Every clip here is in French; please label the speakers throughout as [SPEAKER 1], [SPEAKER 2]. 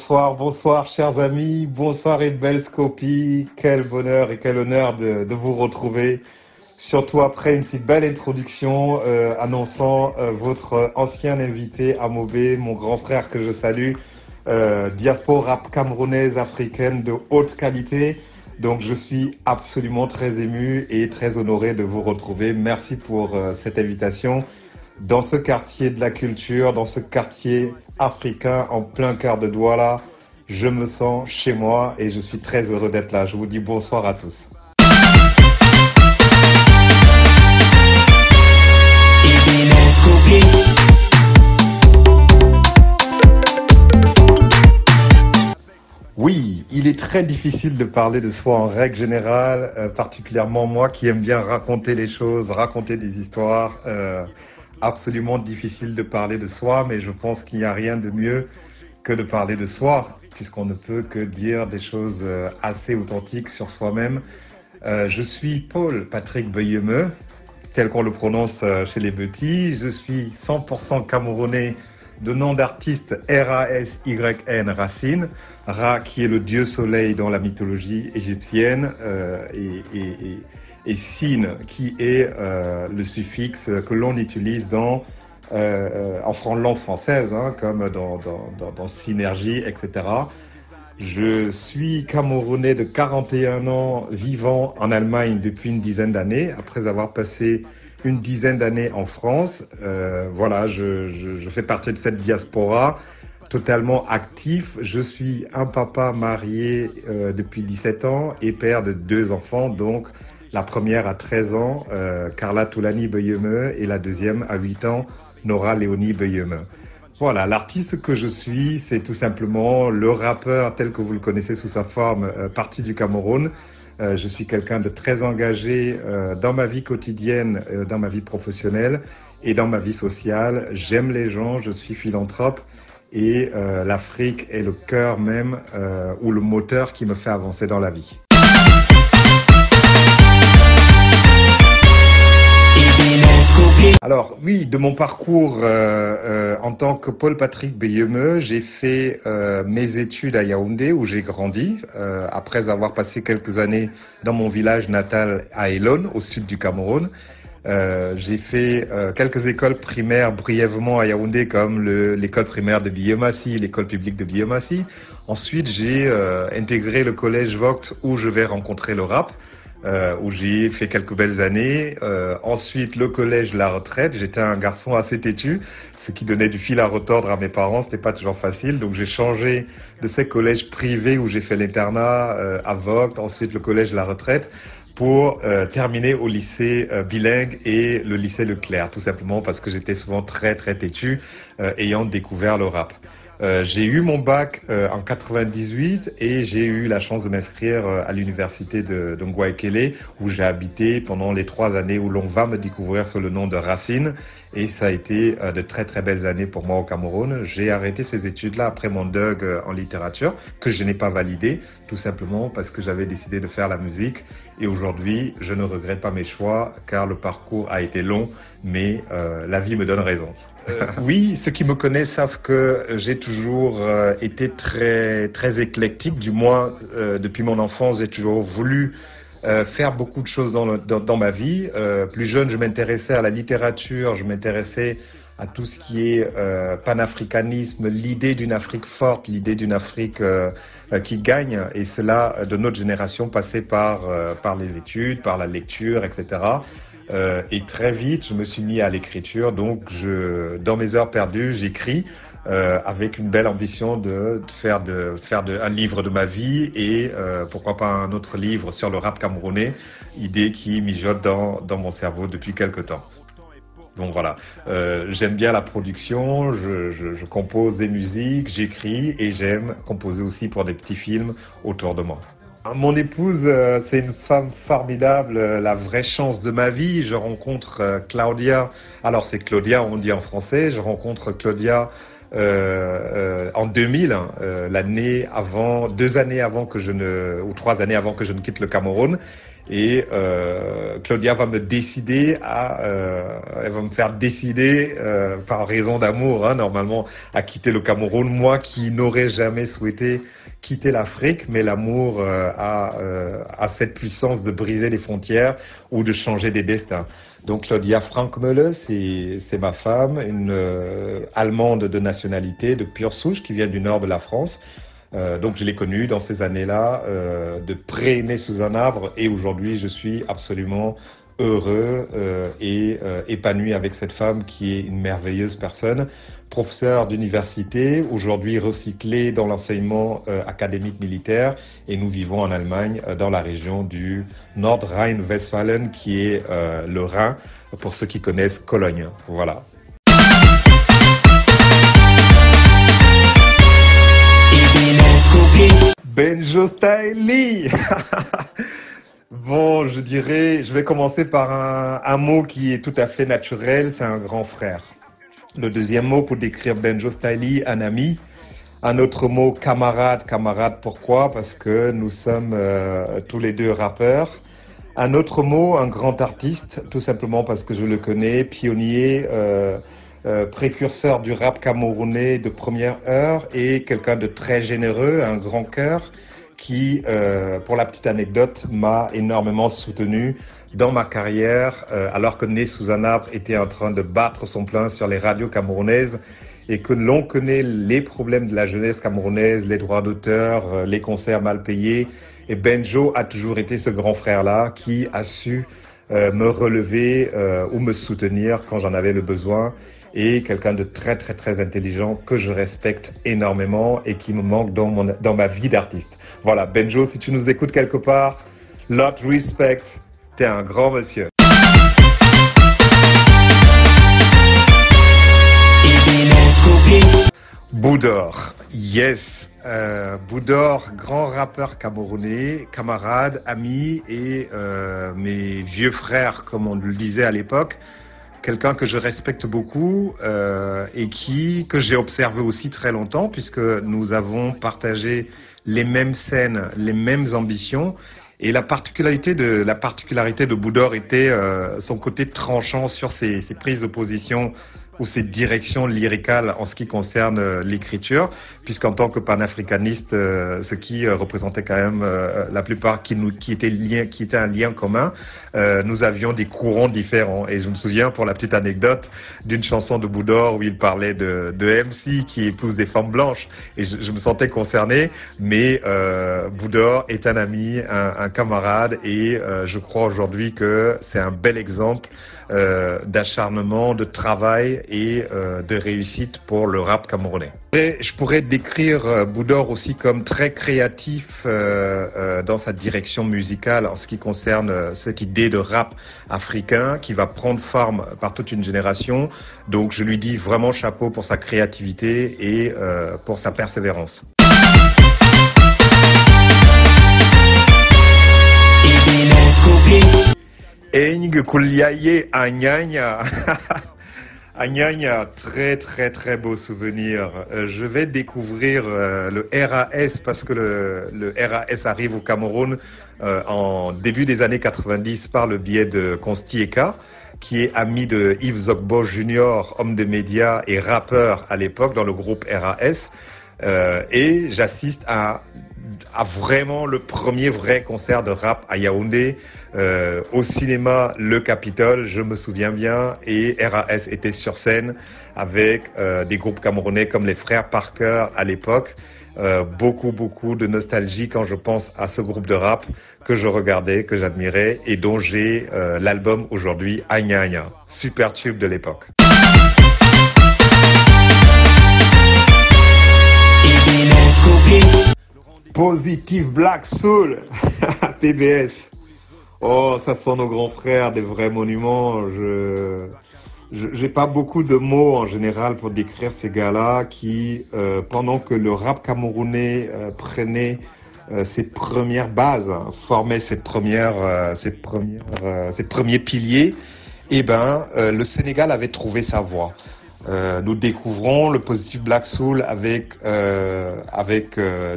[SPEAKER 1] Bonsoir, bonsoir chers amis, bonsoir et belle Scopie, quel bonheur et quel honneur de vous retrouver, surtout après une si belle introduction annonçant votre ancien invité Amobé, mon grand frère que je salue, diaspora rap camerounaise africaine de haute qualité. Donc je suis absolument très ému et très honoré de vous retrouver. Merci pour cette invitation. Dans ce quartier de la culture, dans ce quartier africain en plein cœur de Douala, je me sens chez moi et je suis très heureux d'être là. Je vous dis bonsoir à tous. Oui, il est très difficile de parler de soi en règle générale, particulièrement moi qui aime bien raconter les choses, raconter des histoires. Absolument difficile de parler de soi, mais je pense qu'il n'y a rien de mieux que de parler de soi, puisqu'on ne peut que dire des choses assez authentiques sur soi-même. Je suis Paul Patrick Beyeme, tel qu'on le prononce chez les petits. Je suis 100% camerounais de nom d'artiste R-A-S-Y-N, Racine. Ra qui est le dieu soleil dans la mythologie égyptienne et Sin qui est le suffixe que l'on utilise en langue française, hein, comme dans synergie, etc. Je suis camerounais de 41 ans vivant en Allemagne depuis une dizaine d'années, après avoir passé une dizaine d'années en France. Voilà, je fais partie de cette diaspora totalement actif. Je suis un papa marié depuis 17 ans et père de 2 enfants, donc la première à 13 ans, Carla Toulani Beyeme, et la deuxième à 8 ans, Nora Léonie Beyeme. Voilà, l'artiste que je suis, c'est tout simplement le rappeur tel que vous le connaissez sous sa forme, parti du Cameroun. Je suis quelqu'un de très engagé dans ma vie quotidienne, dans ma vie professionnelle et dans ma vie sociale. J'aime les gens, je suis philanthrope et l'Afrique est le cœur même ou le moteur qui me fait avancer dans la vie. Alors oui, de mon parcours en tant que Paul Patrick Beyeme, j'ai fait mes études à Yaoundé où j'ai grandi, après avoir passé quelques années dans mon village natal à Elone, au sud du Cameroun. J'ai fait quelques écoles primaires brièvement à Yaoundé, comme l'école primaire de Biémassi, l'école publique de Biémassi. Ensuite, j'ai intégré le collège Vogt où je vais rencontrer le rap. Où j'ai fait quelques belles années. Ensuite, le collège, la retraite. J'étais un garçon assez têtu, ce qui donnait du fil à retordre à mes parents. C'était pas toujours facile. Donc, j'ai changé de ces collèges privés où j'ai fait l'internat à Vogt, ensuite le collège, la retraite, pour terminer au lycée bilingue et le lycée Leclerc, tout simplement parce que j'étais souvent très très têtu, ayant découvert le rap. J'ai eu mon bac en 98 et j'ai eu la chance de m'inscrire à l'université de Ngouaekele où j'ai habité pendant les 3 années où l'on va me découvrir sous le nom de Racine, et ça a été de très très belles années pour moi au Cameroun. J'ai arrêté ces études-là après mon DUG en littérature que je n'ai pas validé, tout simplement parce que j'avais décidé de faire la musique, et aujourd'hui je ne regrette pas mes choix car le parcours a été long, mais la vie me donne raison. Oui, ceux qui me connaissent savent que j'ai toujours été très très éclectique, du moins depuis mon enfance, j'ai toujours voulu faire beaucoup de choses dans ma vie. Plus jeune, je m'intéressais à la littérature, je m'intéressais à tout ce qui est panafricanisme, l'idée d'une Afrique forte, l'idée d'une Afrique qui gagne, et cela de notre génération passait par les études, par la lecture, etc. Et très vite, je me suis mis à l'écriture. Donc, dans mes heures perdues, j'écris avec une belle ambition de faire un livre de ma vie et pourquoi pas un autre livre sur le rap camerounais, idée qui mijote dans mon cerveau depuis quelque temps. Donc voilà, j'aime bien la production, je compose des musiques, j'écris et j'aime composer aussi pour des petits films autour de moi. Mon épouse, c'est une femme formidable, la vraie chance de ma vie. Je rencontre Claudia, alors c'est Claudia, on dit en français. Je rencontre Claudia en 2000, l'année avant, 2 années avant que ou 3 années avant que je ne quitte le Cameroun. Et Claudia va me elle va me faire décider par raison d'amour, hein, normalement, à quitter le Cameroun. Moi qui n'aurais jamais souhaité quitter l'Afrique, mais l'amour a cette puissance de briser les frontières ou de changer des destins. Donc Claudia Frankmöller, c'est ma femme, une Allemande de nationalité, de pure souche, qui vient du nord de la France. Donc je l'ai connue dans ces années-là, de pré-né sous un arbre, et aujourd'hui je suis absolument heureux et épanoui avec cette femme qui est une merveilleuse personne, professeur d'université, aujourd'hui recyclée dans l'enseignement académique militaire, et nous vivons en Allemagne, dans la région du Nordrhein-Westfalen, qui est le Rhin, pour ceux qui connaissent Cologne. Voilà. Benjo Stylie. Bon, je vais commencer par un mot qui est tout à fait naturel, c'est un grand frère. Le deuxième mot pour décrire Benjo Stylie, un ami. Un autre mot, camarade. Camarade, pourquoi? Parce que nous sommes tous les deux rappeurs. Un autre mot, un grand artiste, tout simplement parce que je le connais, pionnier, précurseur du rap camerounais de première heure, et quelqu'un de très généreux, un grand cœur, qui, pour la petite anecdote, m'a énormément soutenu dans ma carrière, alors que Né sous un arbre était en train de battre son plein sur les radios camerounaises, et que l'on connaît les problèmes de la jeunesse camerounaise, les droits d'auteur, les concerts mal payés. Et Benjo a toujours été ce grand frère-là qui a su me relever ou me soutenir quand j'en avais le besoin, et quelqu'un de très très très intelligent que je respecte énormément et qui me manque dans ma vie d'artiste. Voilà, Benjo, si tu nous écoutes quelque part, lot respect, t'es un grand monsieur. Boudor, yes. Boudor, grand rappeur camerounais, camarade, ami et mes vieux frères, comme on le disait à l'époque. Quelqu'un que je respecte beaucoup et que j'ai observé aussi très longtemps, puisque nous avons partagé les mêmes scènes, les mêmes ambitions. Et la particularité de Boudor était son côté tranchant sur ses prises de position ou ses directions lyricales en ce qui concerne l'écriture, puisqu'en tant que panafricaniste, ce qui représentait quand même la plupart qui était un lien commun, nous avions des courants différents. Et je me souviens, pour la petite anecdote, d'une chanson de Boudor où il parlait de MC qui épouse des femmes blanches, et je me sentais concerné, mais Boudor est un ami, un camarade, et je crois aujourd'hui que c'est un bel exemple d'acharnement, de travail et de réussite pour le rap camerounais. Et je pourrais décrire Boudor aussi comme très créatif dans sa direction musicale en ce qui concerne cette idée de rap africain qui va prendre forme par toute une génération. Donc je lui dis vraiment chapeau pour sa créativité et pour sa persévérance. Eng Kouliaye Agnagna. Agnagna, très très très beau souvenir. Je vais découvrir le RAS parce que le RAS arrive au Cameroun en début des années 90 par le biais de Consti Eka, qui est ami de Yves Zogbo Jr., homme de médias et rappeur à l'époque dans le groupe RAS. Et j'assiste à vraiment le premier vrai concert de rap à Yaoundé, au cinéma Le Capitole, je me souviens bien, et RAS était sur scène avec des groupes camerounais comme les Frères Parker à l'époque. Beaucoup de nostalgie quand je pense à ce groupe de rap que je regardais, que j'admirais et dont j'ai l'album aujourd'hui, Agna Agna, super tube de l'époque. Positive Black Soul, PBS. Oh, ça sont nos grands frères, des vrais monuments. J'ai pas beaucoup de mots en général pour décrire ces gars-là qui, pendant que le rap camerounais prenait ses premières bases, hein, formait ses premiers piliers, eh ben, le Sénégal avait trouvé sa voie. Nous découvrons le Positive Black Soul avec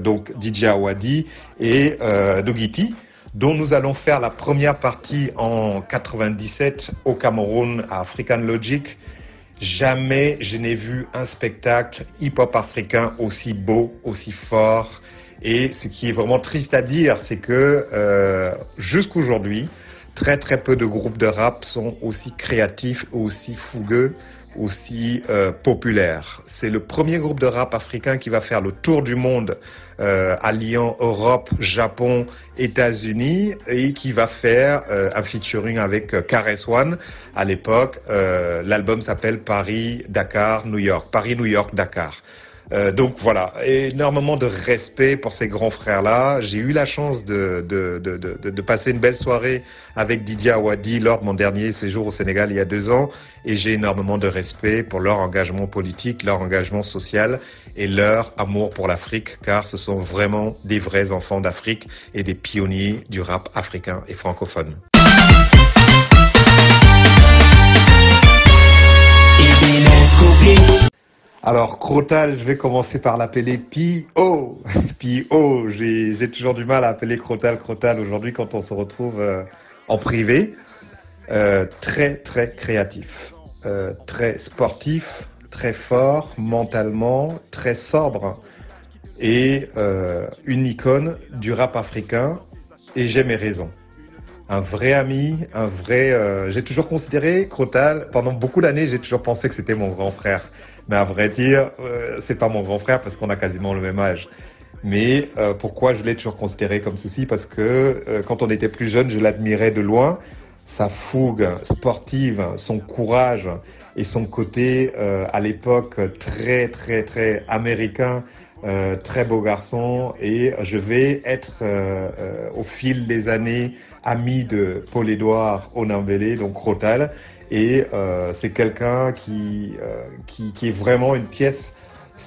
[SPEAKER 1] donc DJ Awadi et Dogiti. dont nous allons faire la première partie en 97 au Cameroun à African Logic. Jamais je n'ai vu un spectacle hip-hop africain aussi beau, aussi fort. Et ce qui est vraiment triste à dire, c'est que jusqu'aujourd'hui, très très peu de groupes de rap sont aussi créatifs, aussi fougueux, aussi populaires. C'est le premier groupe de rap africain qui va faire le tour du monde, alliant Europe, Japon, États-Unis, et qui va faire un featuring avec KRS-One. À l'époque, l'album s'appelle Paris, Dakar, New York. Paris, New York, Dakar. Donc voilà, énormément de respect pour ces grands frères-là. J'ai eu la chance de passer une belle soirée avec Didier Awadi lors de mon dernier séjour au Sénégal il y a 2 ans, et j'ai énormément de respect pour leur engagement politique, leur engagement social et leur amour pour l'Afrique, car ce sont vraiment des vrais enfants d'Afrique et des pionniers du rap africain et francophone. Alors, Crotal, je vais commencer par l'appeler P.O. P.O. J'ai toujours du mal à appeler Crotal aujourd'hui quand on se retrouve en privé. Très, très créatif, très sportif, très fort mentalement, très sobre et une icône du rap africain. Et j'ai mes raisons. Un vrai ami, j'ai toujours considéré Crotal, pendant beaucoup d'années, j'ai toujours pensé que c'était mon grand frère. Mais à vrai dire, c'est pas mon grand frère parce qu'on a quasiment le même âge. Mais pourquoi je l'ai toujours considéré comme ceci? Parce que quand on était plus jeune, je l'admirais de loin. Sa fougue sportive, son courage et son côté à l'époque très très très américain, très beau garçon. Et je vais être au fil des années ami de Paul-Édouard Onambélé, donc Crotal. Et c'est quelqu'un qui est vraiment une pièce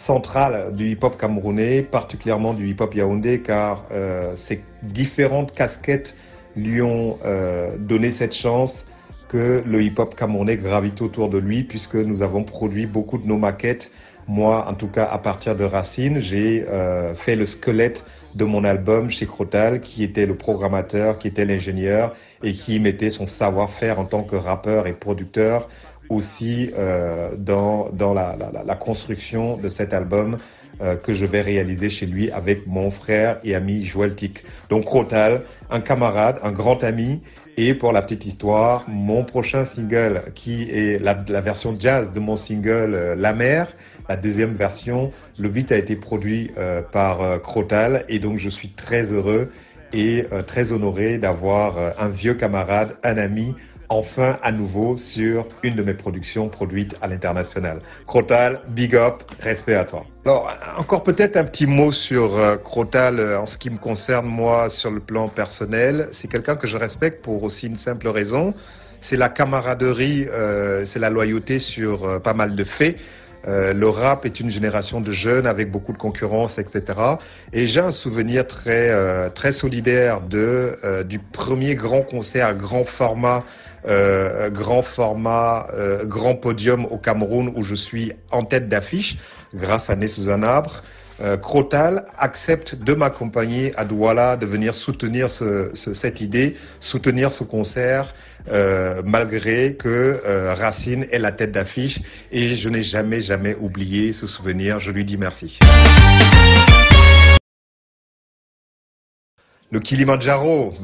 [SPEAKER 1] centrale du hip-hop camerounais, particulièrement du hip-hop yaoundé, car ces différentes casquettes lui ont donné cette chance que le hip-hop camerounais gravite autour de lui, puisque nous avons produit beaucoup de nos maquettes. Moi, en tout cas, à partir de Racine, j'ai fait le squelette de mon album chez Crotal, qui était le programmateur, qui était l'ingénieur et qui mettait son savoir-faire en tant que rappeur et producteur aussi dans la construction de cet album que je vais réaliser chez lui avec mon frère et ami Joël Tic. Donc Crotal, un camarade, un grand ami. Et pour la petite histoire, mon prochain single, qui est la version jazz de mon single La Mer, la deuxième version, le beat a été produit par Crotal, et donc je suis très heureux et très honoré d'avoir un vieux camarade, un ami, enfin à nouveau sur une de mes productions produites à l'international. Crotal, big up, respect à toi. Alors, encore peut-être un petit mot sur Crotal en ce qui me concerne, moi, sur le plan personnel. C'est quelqu'un que je respecte pour aussi une simple raison. C'est la camaraderie, c'est la loyauté sur pas mal de faits. Le rap est une génération de jeunes avec beaucoup de concurrence, etc. Et j'ai un souvenir très solidaire du premier grand concert, grand format, grand podium au Cameroun, où je suis en tête d'affiche grâce à Né sous un arbre. Crotal accepte de m'accompagner à Douala, de venir soutenir cette idée, soutenir ce concert, malgré que Racine est la tête d'affiche, et je n'ai jamais oublié ce souvenir. Je lui dis merci. Le Kilimandjaro,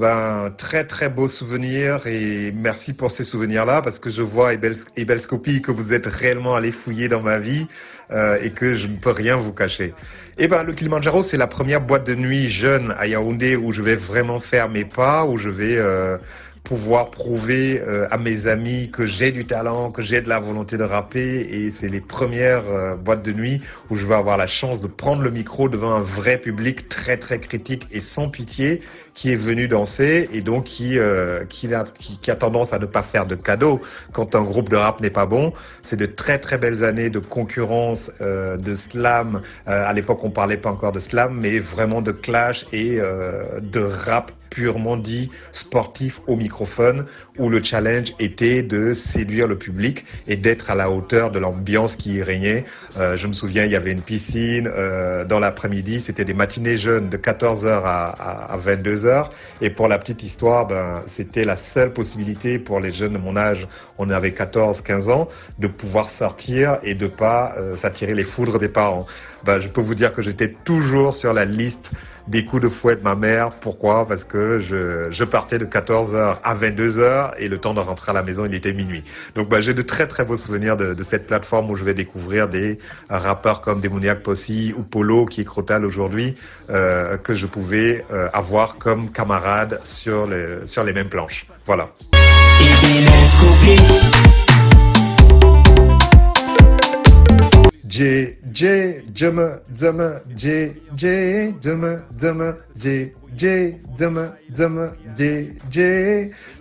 [SPEAKER 1] très beau souvenir, et merci pour ces souvenirs-là, parce que je vois, Ebelscopie, que vous êtes réellement allé fouiller dans ma vie et que je ne peux rien vous cacher. Le Kilimandjaro, c'est la première boîte de nuit jeune à Yaoundé où je vais vraiment faire mes pas, où je vais pouvoir prouver à mes amis que j'ai du talent, que j'ai de la volonté de rapper, et c'est les premières boîtes de nuit où je vais avoir la chance de prendre le micro devant un vrai public très critique et sans pitié, qui est venu danser, et donc qui a tendance à ne pas faire de cadeaux quand un groupe de rap n'est pas bon. C'est de très belles années de concurrence, de slam. À l'époque, on parlait pas encore de slam, mais vraiment de clash et de rap purement dit sportif au microphone, où le challenge était de séduire le public et d'être à la hauteur de l'ambiance qui y régnait. Je me souviens, il y avait une piscine, dans l'après-midi, c'était des matinées jeunes de 14 heures à 22 heures. Et pour la petite histoire, c'était la seule possibilité pour les jeunes de mon âge, on avait 14, 15 ans, de pouvoir sortir et de pas s'attirer les foudres des parents. Je peux vous dire que j'étais toujours sur la liste des coups de fouet de ma mère. Pourquoi? Parce que je partais de 14 heures à 22 heures et le temps de rentrer à la maison, il était minuit. Donc j'ai de très très beaux souvenirs de cette plateforme où je vais découvrir des rappeurs comme Demoniac Posse ou Polo, qui est Crotal aujourd'hui, que je pouvais avoir comme camarades sur les mêmes planches. Voilà.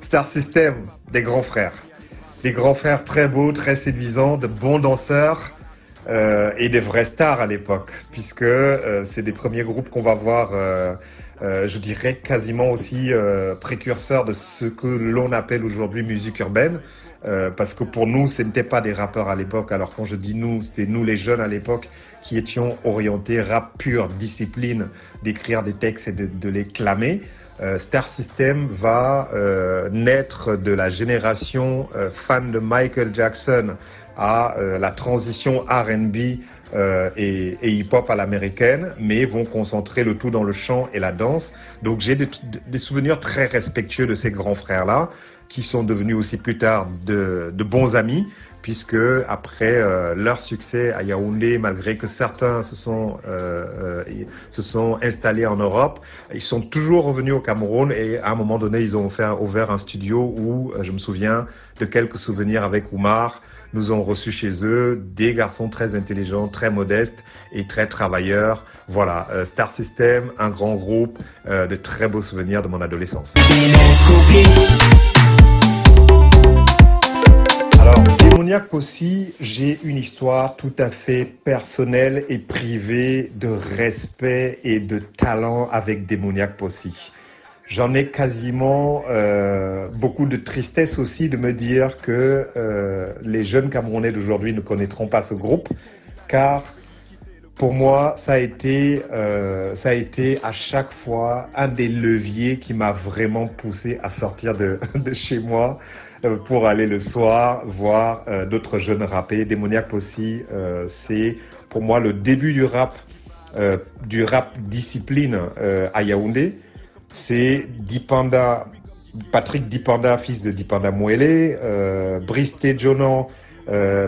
[SPEAKER 1] Star System, des grands frères. Des grands frères très beaux, très séduisants, de bons danseurs et des vrais stars à l'époque, puisque c'est des premiers groupes qu'on va voir, je dirais quasiment aussi précurseurs de ce que l'on appelle aujourd'hui musique urbaine. Parce que pour nous, ce n'étaient pas des rappeurs à l'époque. Alors quand je dis nous, c'était nous les jeunes à l'époque qui étions orientés rap pur, discipline, d'écrire des textes et de les clamer. Star System va naître de la génération fan de Michael Jackson à la transition R&B et hip-hop à l'américaine, mais vont concentrer le tout dans le chant et la danse. Donc j'ai des souvenirs très respectueux de ces grands frères-là, qui sont devenus aussi plus tard de bons amis, puisque après leur succès à Yaoundé, malgré que certains se sont installés en Europe, ils sont toujours revenus au Cameroun et à un moment donné, ils ont ouvert un studio où je me souviens de quelques souvenirs avec Oumar. Nous ont reçus chez eux des garçons très intelligents, très modestes et très travailleurs. Voilà, Star System, un grand groupe, de très beaux souvenirs de mon adolescence. Alors, Demoniac Posse, j'ai une histoire tout à fait personnelle et privée de respect et de talent avec Demoniac Posse. J'en ai quasiment beaucoup de tristesse aussi de me dire que les jeunes Camerounais d'aujourd'hui ne connaîtront pas ce groupe, car pour moi, ça a été à chaque fois un des leviers qui m'a vraiment poussé à sortir de chez moi pour aller le soir voir d'autres jeunes rapper. Demoniac Posse, c'est pour moi le début du rap discipline à Yaoundé. C'est Dipanda, Patrick Dipanda, fils de Dipanda Mouélé, Brice Tejonan,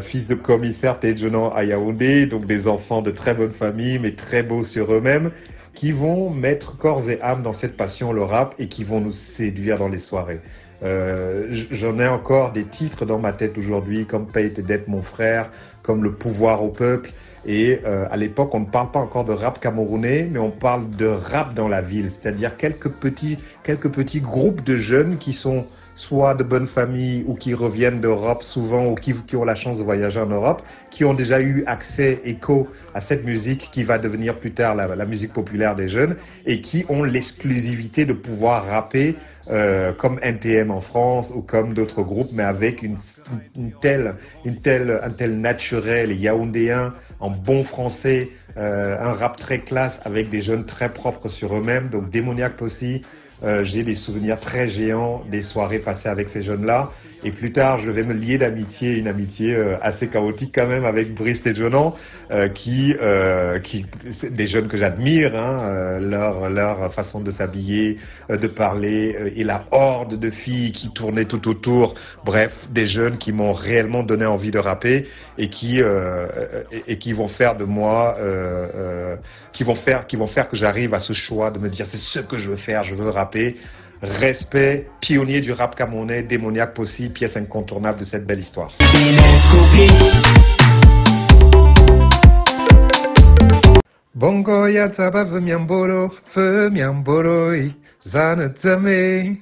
[SPEAKER 1] fils de commissaire Tejonan à Yaoundé, donc des enfants de très bonne famille, mais très beaux sur eux-mêmes, qui vont mettre corps et âme dans cette passion, le rap, et qui vont nous séduire dans les soirées. J'en ai encore des titres dans ma tête aujourd'hui, comme Paye tes dettes mon frère, comme Le pouvoir au peuple. Et à l'époque, on ne parle pas encore de rap camerounais, mais on parle de rap dans la ville, c'est-à-dire quelques petits groupes de jeunes qui sont soit de bonne famille ou qui reviennent d'Europe souvent ou qui ont la chance de voyager en Europe, qui ont déjà eu accès, écho à cette musique qui va devenir plus tard la musique populaire des jeunes et qui ont l'exclusivité de pouvoir rapper comme NTM en France ou comme d'autres groupes, mais avec un tel naturel yaoundéen en bon français, un rap très classe avec des jeunes très propres sur eux-mêmes. Donc Demoniac Posse, j'ai des souvenirs très géants des soirées passées avec ces jeunes-là. Et plus tard, je vais me lier d'amitié, une amitié assez chaotique quand même avec Brice Tejonan, qui des jeunes que j'admire, hein, leur façon de s'habiller, de parler, et la horde de filles qui tournaient tout autour. Bref, des jeunes qui m'ont réellement donné envie de rapper et qui vont faire de moi, qui vont faire que j'arrive à ce choix de me dire c'est ce que je veux faire, je veux rapper. Respect, pionnier du rap camerounais, Demoniac Posse, pièce incontournable de cette belle histoire. Bongo ya taba vemiambolo, zanatame.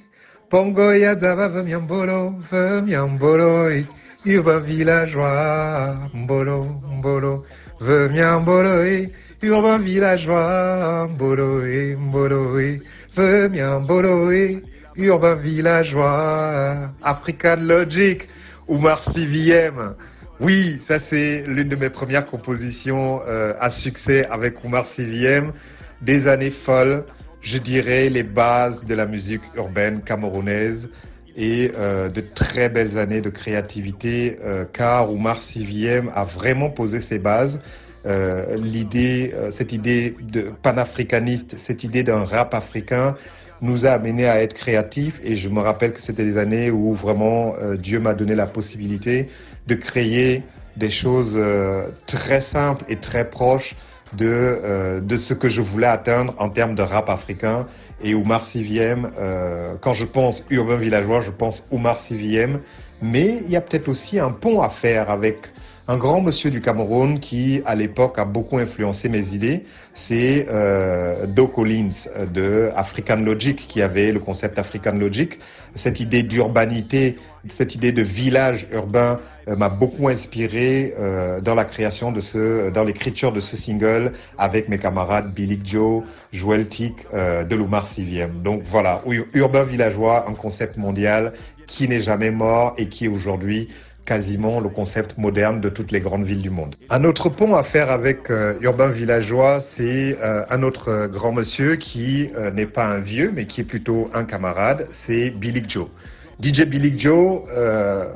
[SPEAKER 1] Bongo ya taba vemiambolo, yuba villageois, mbolo. Vemia Mboloé, urbain villageois, Mboloé, Mboloé, Vemia Mboloé, urbain villageois, African Logic, Oumar CVM. Oui, ça c'est l'une de mes premières compositions à succès avec Oumar CVM. Des années folles, je dirais les bases de la musique urbaine camerounaise et de très belles années de créativité car Oumar CVM a vraiment posé ses bases. Cette idée de panafricaniste, cette idée d'un rap africain nous a amené à être créatifs et je me rappelle que c'était des années où vraiment Dieu m'a donné la possibilité de créer des choses très simples et très proches de ce que je voulais atteindre en termes de rap africain. Et Oumar CVM, quand je pense urbain villageois, je pense Oumar CVM, mais il y a peut-être aussi un pont à faire avec un grand monsieur du Cameroun qui, à l'époque, a beaucoup influencé mes idées. C'est Doe Collins de African Logic qui avait le concept African Logic. Cette idée d'urbanité, cette idée de village urbain m'a beaucoup inspiré dans la création dans l'écriture de ce single avec mes camarades Billy Joe, Joel Tick de l'Oumar CVM. Donc voilà, urbain villageois, un concept mondial qui n'est jamais mort et qui est aujourd'hui quasiment le concept moderne de toutes les grandes villes du monde. Un autre pont à faire avec urbain villageois, c'est un autre grand monsieur qui n'est pas un vieux, mais qui est plutôt un camarade, c'est Billy Joe. DJ Billy Joe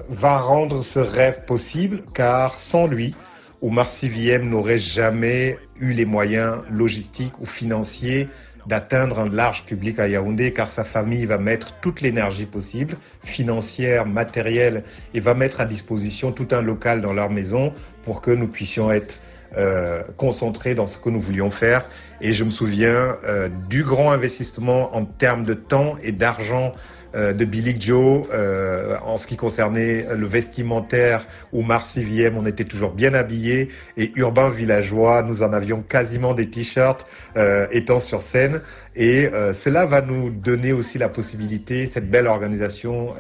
[SPEAKER 1] va rendre ce rêve possible, car sans lui, Oumar CVM n'aurait jamais eu les moyens logistiques ou financiers d'atteindre un large public à Yaoundé, car sa famille va mettre toute l'énergie possible, financière, matérielle, et va mettre à disposition tout un local dans leur maison pour que nous puissions être concentrés dans ce que nous voulions faire. Et je me souviens du grand investissement en termes de temps et d'argent de Billy Joe en ce qui concernait le vestimentaire. Oumar CVM, on était toujours bien habillés, et urbain villageois, nous en avions quasiment des t-shirts étant sur scène. Et cela va nous donner aussi la possibilité, cette belle organisation,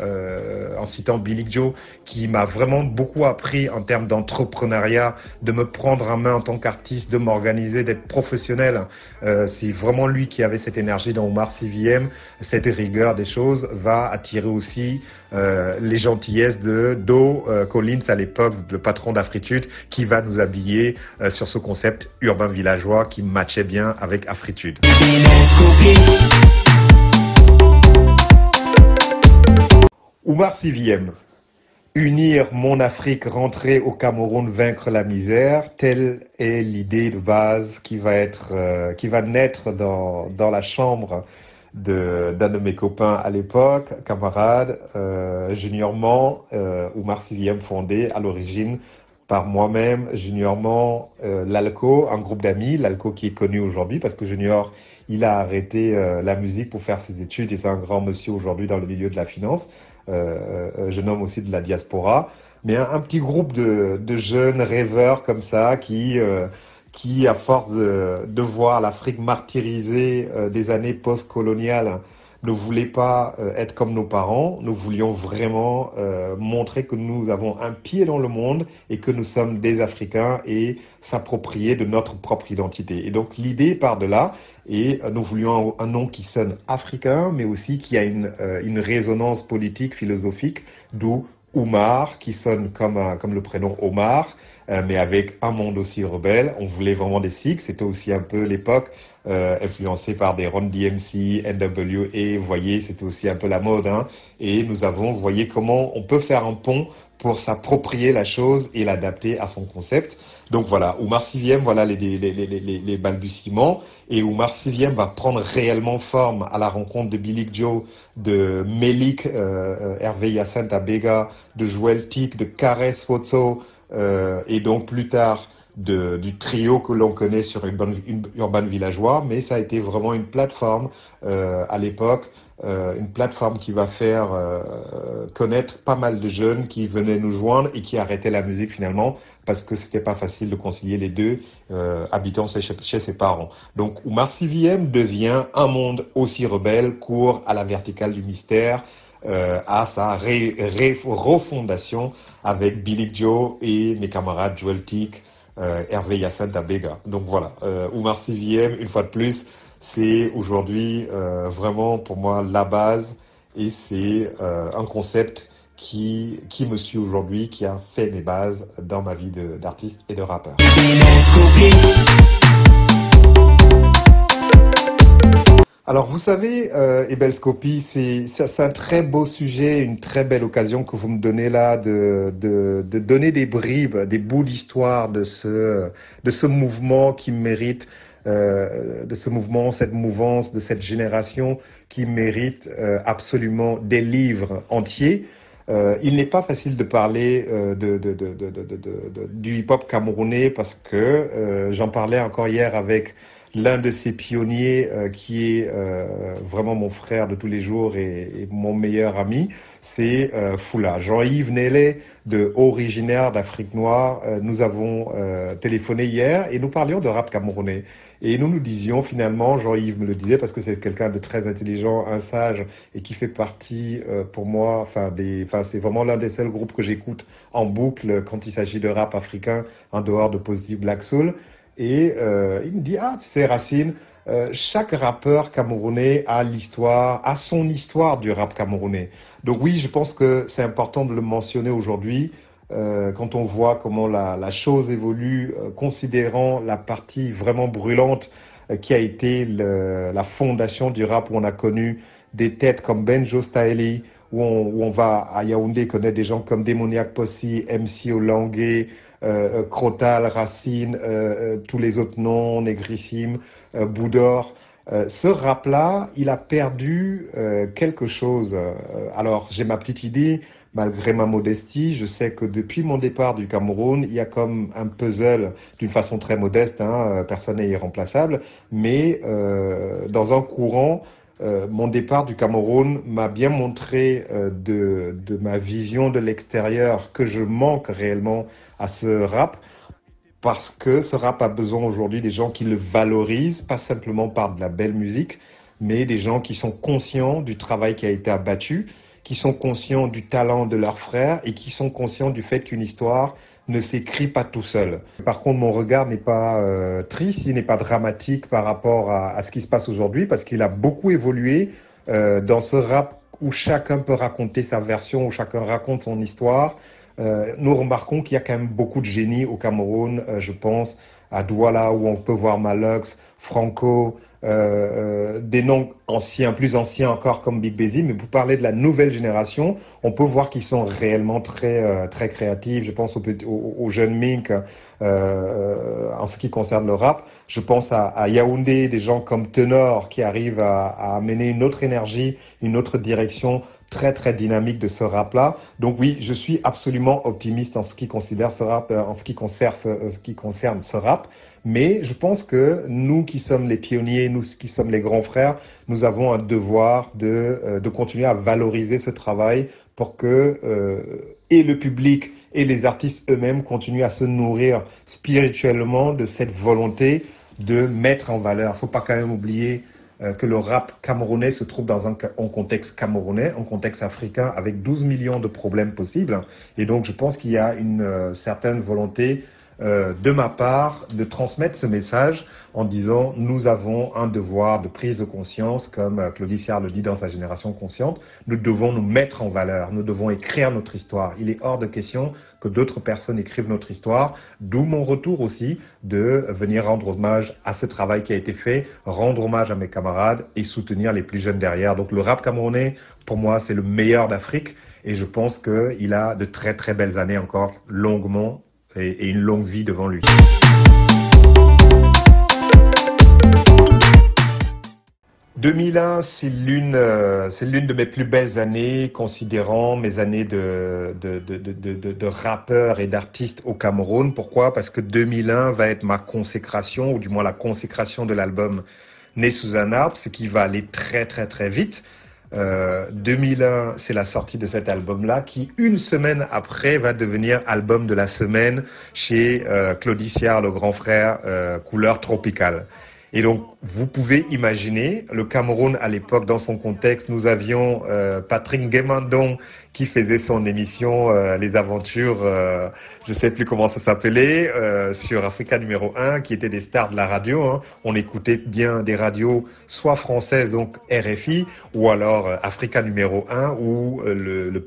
[SPEAKER 1] en citant Billy Joe, qui m'a vraiment beaucoup appris en termes d'entrepreneuriat, de me prendre en main en tant qu'artiste, de m'organiser, d'être professionnel. C'est vraiment lui qui avait cette énergie dans Oumar CVM, cette rigueur des choses va attirer aussi les gentillesses de Doe Collins à l'époque, le patron d'Afritude, qui va nous habiller sur ce concept urbain villageois qui matchait bien avec Afritude. Oumar CVM. Unir mon Afrique, rentrer au Cameroun, vaincre la misère, telle est l'idée de base qui va naître dans la chambre d'un de mes copains à l'époque, camarade, juniorement, Oumar CVM fondé à l'origine par moi-même, juniorement, l'Alco, un groupe d'amis, l'Alco qui est connu aujourd'hui parce que Junior, il a arrêté la musique pour faire ses études et c'est un grand monsieur aujourd'hui dans le milieu de la finance, jeune homme aussi de la diaspora, mais un petit groupe de jeunes rêveurs comme ça qui à force de voir l'Afrique martyrisée des années post-coloniales, ne voulait pas être comme nos parents. Nous voulions vraiment montrer que nous avons un pied dans le monde et que nous sommes des Africains et s'approprier de notre propre identité. Et donc l'idée part de là et nous voulions un nom qui sonne africain mais aussi qui a une résonance politique, philosophique, d'où Oumar qui sonne comme le prénom Omar. Mais avec un monde aussi rebelle. On voulait vraiment des Sikhs, c'était aussi un peu l'époque influencée par des Run DMC, NWA, vous voyez, c'était aussi un peu la mode. Hein. Et nous avons, vous voyez, comment on peut faire un pont pour s'approprier la chose et l'adapter à son concept. Donc voilà, Oumar CVM, voilà les balbutiements. Et Oumar CVM va prendre réellement forme à la rencontre de Billy Joe, de Melik, Hervé Hyacinthe Abega, de Joel Tick, de Kares Foto, et donc plus tard du trio que l'on connaît sur Urban Villageois, mais ça a été vraiment une plateforme à l'époque, une plateforme qui va faire connaître pas mal de jeunes qui venaient nous joindre et qui arrêtaient la musique finalement parce que c'était pas facile de concilier les deux, habitant chez ses parents. Donc Oumar CVM devient un monde aussi rebelle, court à la verticale du mystère, à sa refondation avec Billy Joe et mes camarades Joel Tick, Hervé Hyacinthe Abega. Donc voilà, Oumar CVM, une fois de plus, c'est aujourd'hui vraiment pour moi la base et c'est un concept qui me suit aujourd'hui, qui a fait mes bases dans ma vie d'artiste et de rappeur. Alors vous savez, Ebelscopie, c'est un très beau sujet, une très belle occasion que vous me donnez là de donner des bribes, des bouts d'histoire de ce mouvement qui mérite, de ce mouvement, cette mouvance, de cette génération qui mérite absolument des livres entiers. Il n'est pas facile de parler du hip-hop camerounais parce que j'en parlais encore hier avec l'un de ces pionniers qui est vraiment mon frère de tous les jours et mon meilleur ami, c'est Foula. Jean-Yves Nélé, originaire d'Afrique noire, nous avons téléphoné hier et nous parlions de rap camerounais. Et nous disions finalement, Jean-Yves me le disait parce que c'est quelqu'un de très intelligent, un sage et qui fait partie pour moi, c'est vraiment l'un des seuls groupes que j'écoute en boucle quand il s'agit de rap africain en dehors de Positive Black Soul. Et il me dit, tu sais Racine, chaque rappeur camerounais a son histoire du rap camerounais. Donc oui, je pense que c'est important de le mentionner aujourd'hui quand on voit comment la chose évolue, considérant la partie vraiment brûlante qui a été la fondation du rap où on a connu des têtes comme Benjo Staeli, où on va à Yaoundé connaître des gens comme Demoniac Posse, MC Olangué, Crotal, Racine, tous les autres noms, Négrissime, Boudor. Ce rap-là, il a perdu quelque chose. Alors, j'ai ma petite idée, malgré ma modestie. Je sais que depuis mon départ du Cameroun, il y a comme un puzzle, d'une façon très modeste, personne n'est irremplaçable, mais dans un courant, mon départ du Cameroun m'a bien montré de ma vision de l'extérieur que je manque réellement à ce rap parce que ce rap a besoin aujourd'hui des gens qui le valorisent, pas simplement par de la belle musique, mais des gens qui sont conscients du travail qui a été abattu, qui sont conscients du talent de leurs frères et qui sont conscients du fait qu'une histoire ne s'écrit pas tout seul. Par contre, mon regard n'est pas triste, il n'est pas dramatique par rapport à ce qui se passe aujourd'hui parce qu'il a beaucoup évolué dans ce rap où chacun peut raconter sa version, où chacun raconte son histoire. Nous remarquons qu'il y a quand même beaucoup de génies au Cameroun, je pense à Douala où on peut voir Malox, Franco, des noms anciens, plus anciens encore comme Big Busy, mais vous parlez de la nouvelle génération, on peut voir qu'ils sont réellement très créatifs. Je pense aux jeunes Mink en ce qui concerne le rap. Je pense à Yaoundé, des gens comme Tenor qui arrivent à amener une autre énergie, une autre direction très dynamique de ce rap-là. Donc oui, je suis absolument optimiste en ce qui concerne ce rap, ce qui concerne ce rap. Mais je pense que nous qui sommes les pionniers, nous qui sommes les grands frères, nous avons un devoir de continuer à valoriser ce travail pour que et le public et les artistes eux-mêmes continuent à se nourrir spirituellement de cette volonté de mettre en valeur. Faut pas quand même oublier que le rap camerounais se trouve dans un contexte camerounais, un contexte africain avec 12 millions de problèmes possibles. Et donc je pense qu'il y a une certaine volonté de ma part de transmettre ce message en disant nous avons un devoir de prise de conscience, comme Claudie Siard le dit dans sa Génération Consciente, nous devons nous mettre en valeur, nous devons écrire notre histoire. Il est hors de question que d'autres personnes écrivent notre histoire, d'où mon retour aussi de venir rendre hommage à ce travail qui a été fait, rendre hommage à mes camarades et soutenir les plus jeunes derrière. Donc le rap camerounais, pour moi, c'est le meilleur d'Afrique et je pense qu'il a de très belles années encore, longuement, et une longue vie devant lui. 2001, c'est l'une de mes plus belles années, considérant mes années de rappeur et d'artiste au Cameroun. Pourquoi? Parce que 2001 va être ma consécration, ou du moins la consécration de l'album Né sous un arbre, ce qui va aller très vite. 2001, c'est la sortie de cet album-là, qui une semaine après va devenir album de la semaine chez Claudie Siard, le grand frère, couleur tropicale. Et donc, vous pouvez imaginer, le Cameroun, à l'époque, dans son contexte, nous avions Patrick Guémandon qui faisait son émission Les Aventures, je sais plus comment ça s'appelait, sur Africa numéro 1, qui étaient des stars de la radio. Hein. On écoutait bien des radios, soit françaises, donc RFI, ou alors Africa numéro 1, où le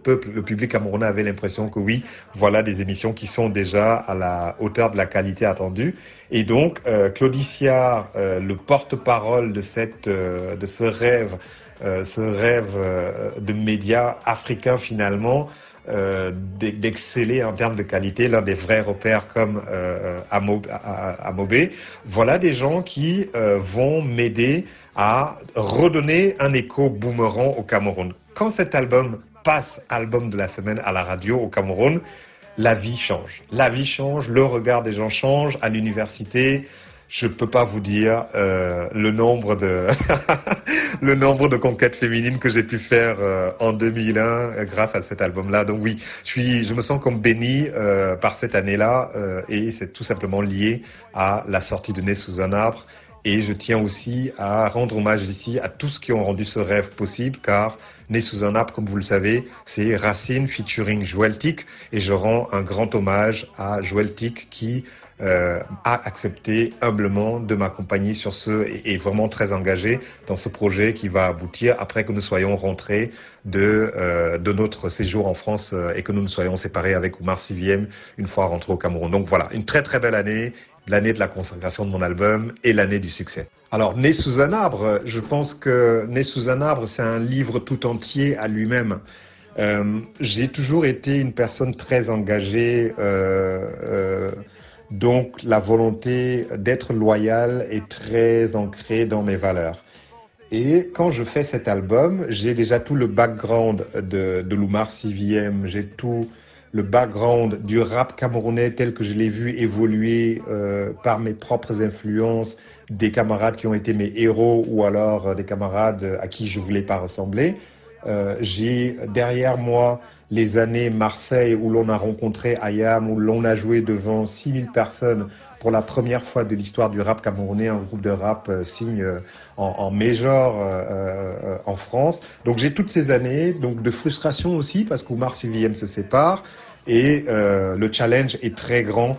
[SPEAKER 1] public camerounais avait l'impression que oui, voilà des émissions qui sont déjà à la hauteur de la qualité attendue. Et donc, Claudicia, le porte-parole de ce rêve de médias africains finalement, d'exceller en termes de qualité, l'un des vrais repères comme Amobé. Voilà des gens qui vont m'aider à redonner un écho boomerang au Cameroun. Quand cet album passe album de la semaine à la radio au Cameroun, la vie change. La vie change, le regard des gens change. À l'université, je peux pas vous dire le nombre de le nombre de conquêtes féminines que j'ai pu faire en 2001 grâce à cet album-là. Donc oui, je me sens comme béni par cette année-là et c'est tout simplement lié à la sortie de Né sous un arbre. Et je tiens aussi à rendre hommage ici à tous qui ont rendu ce rêve possible, car Né sous un arbre, comme vous le savez, c'est Racine featuring Joëltic, et je rends un grand hommage à Joëltic qui a accepté humblement de m'accompagner sur ce et est vraiment très engagé dans ce projet qui va aboutir après que nous soyons rentrés de notre séjour en France et que nous nous soyons séparés avec Oumar Siviem une fois rentrés au Cameroun. Donc voilà, une très très belle année. L'année de la consécration de mon album et l'année du succès. Alors, Né sous un arbre, je pense que Né sous un arbre, c'est un livre tout entier à lui-même. J'ai toujours été une personne très engagée, donc la volonté d'être loyal est très ancrée dans mes valeurs. Et quand je fais cet album, j'ai déjà tout le background de l'Oumar Siviem, j'ai tout le background du rap camerounais tel que je l'ai vu évoluer par mes propres influences, des camarades qui ont été mes héros ou alors des camarades à qui je voulais pas ressembler. J'ai derrière moi les années Marseille où l'on a rencontré Ayam, où l'on a joué devant 6000 personnes pour la première fois de l'histoire du rap camerounais, un groupe de rap signe en major en France. Donc j'ai toutes ces années donc de frustration aussi parce qu'Oumar Siviem se sépare et le challenge est très grand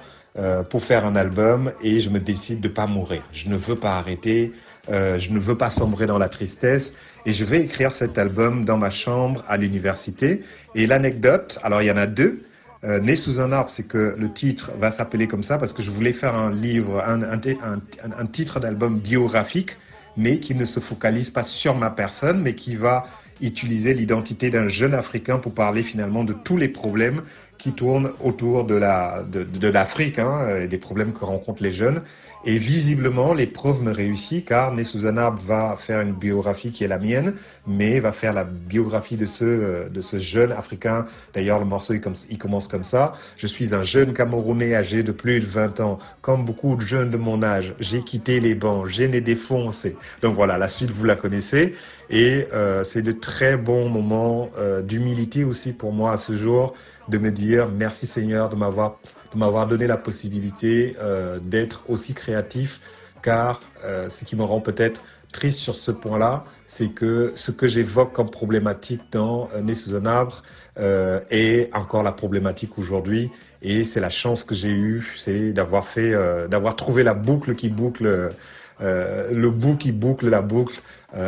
[SPEAKER 1] pour faire un album et je me décide de pas mourir. Je ne veux pas arrêter, je ne veux pas sombrer dans la tristesse et je vais écrire cet album dans ma chambre à l'université. Et l'anecdote, alors il y en a deux. Né sous un arbre, c'est que le titre va s'appeler comme ça parce que je voulais faire un livre, un titre d'album biographique, mais qui ne se focalise pas sur ma personne, mais qui va utiliser l'identité d'un jeune Africain pour parler finalement de tous les problèmes qui tournent autour de l'Afrique, et des problèmes que rencontrent les jeunes. Et visiblement, l'épreuve me réussit car Né sous un arbre va faire une biographie qui est la mienne, mais va faire la biographie de ce jeune Africain. D'ailleurs, le morceau il commence comme ça. Je suis un jeune Camerounais âgé de plus de 20 ans. Comme beaucoup de jeunes de mon âge, j'ai quitté les bancs, j'ai né défoncé. Donc voilà, la suite vous la connaissez. Et c'est de très bons moments d'humilité aussi pour moi à ce jour, de me dire merci Seigneur de m'avoir donné la possibilité d'être aussi créatif, car ce qui me rend peut-être triste sur ce point-là, c'est que ce que j'évoque comme problématique dans Né sous un arbre est encore la problématique aujourd'hui, et c'est la chance que j'ai eue, c'est d'avoir trouvé la boucle qui boucle le bout qui boucle la boucle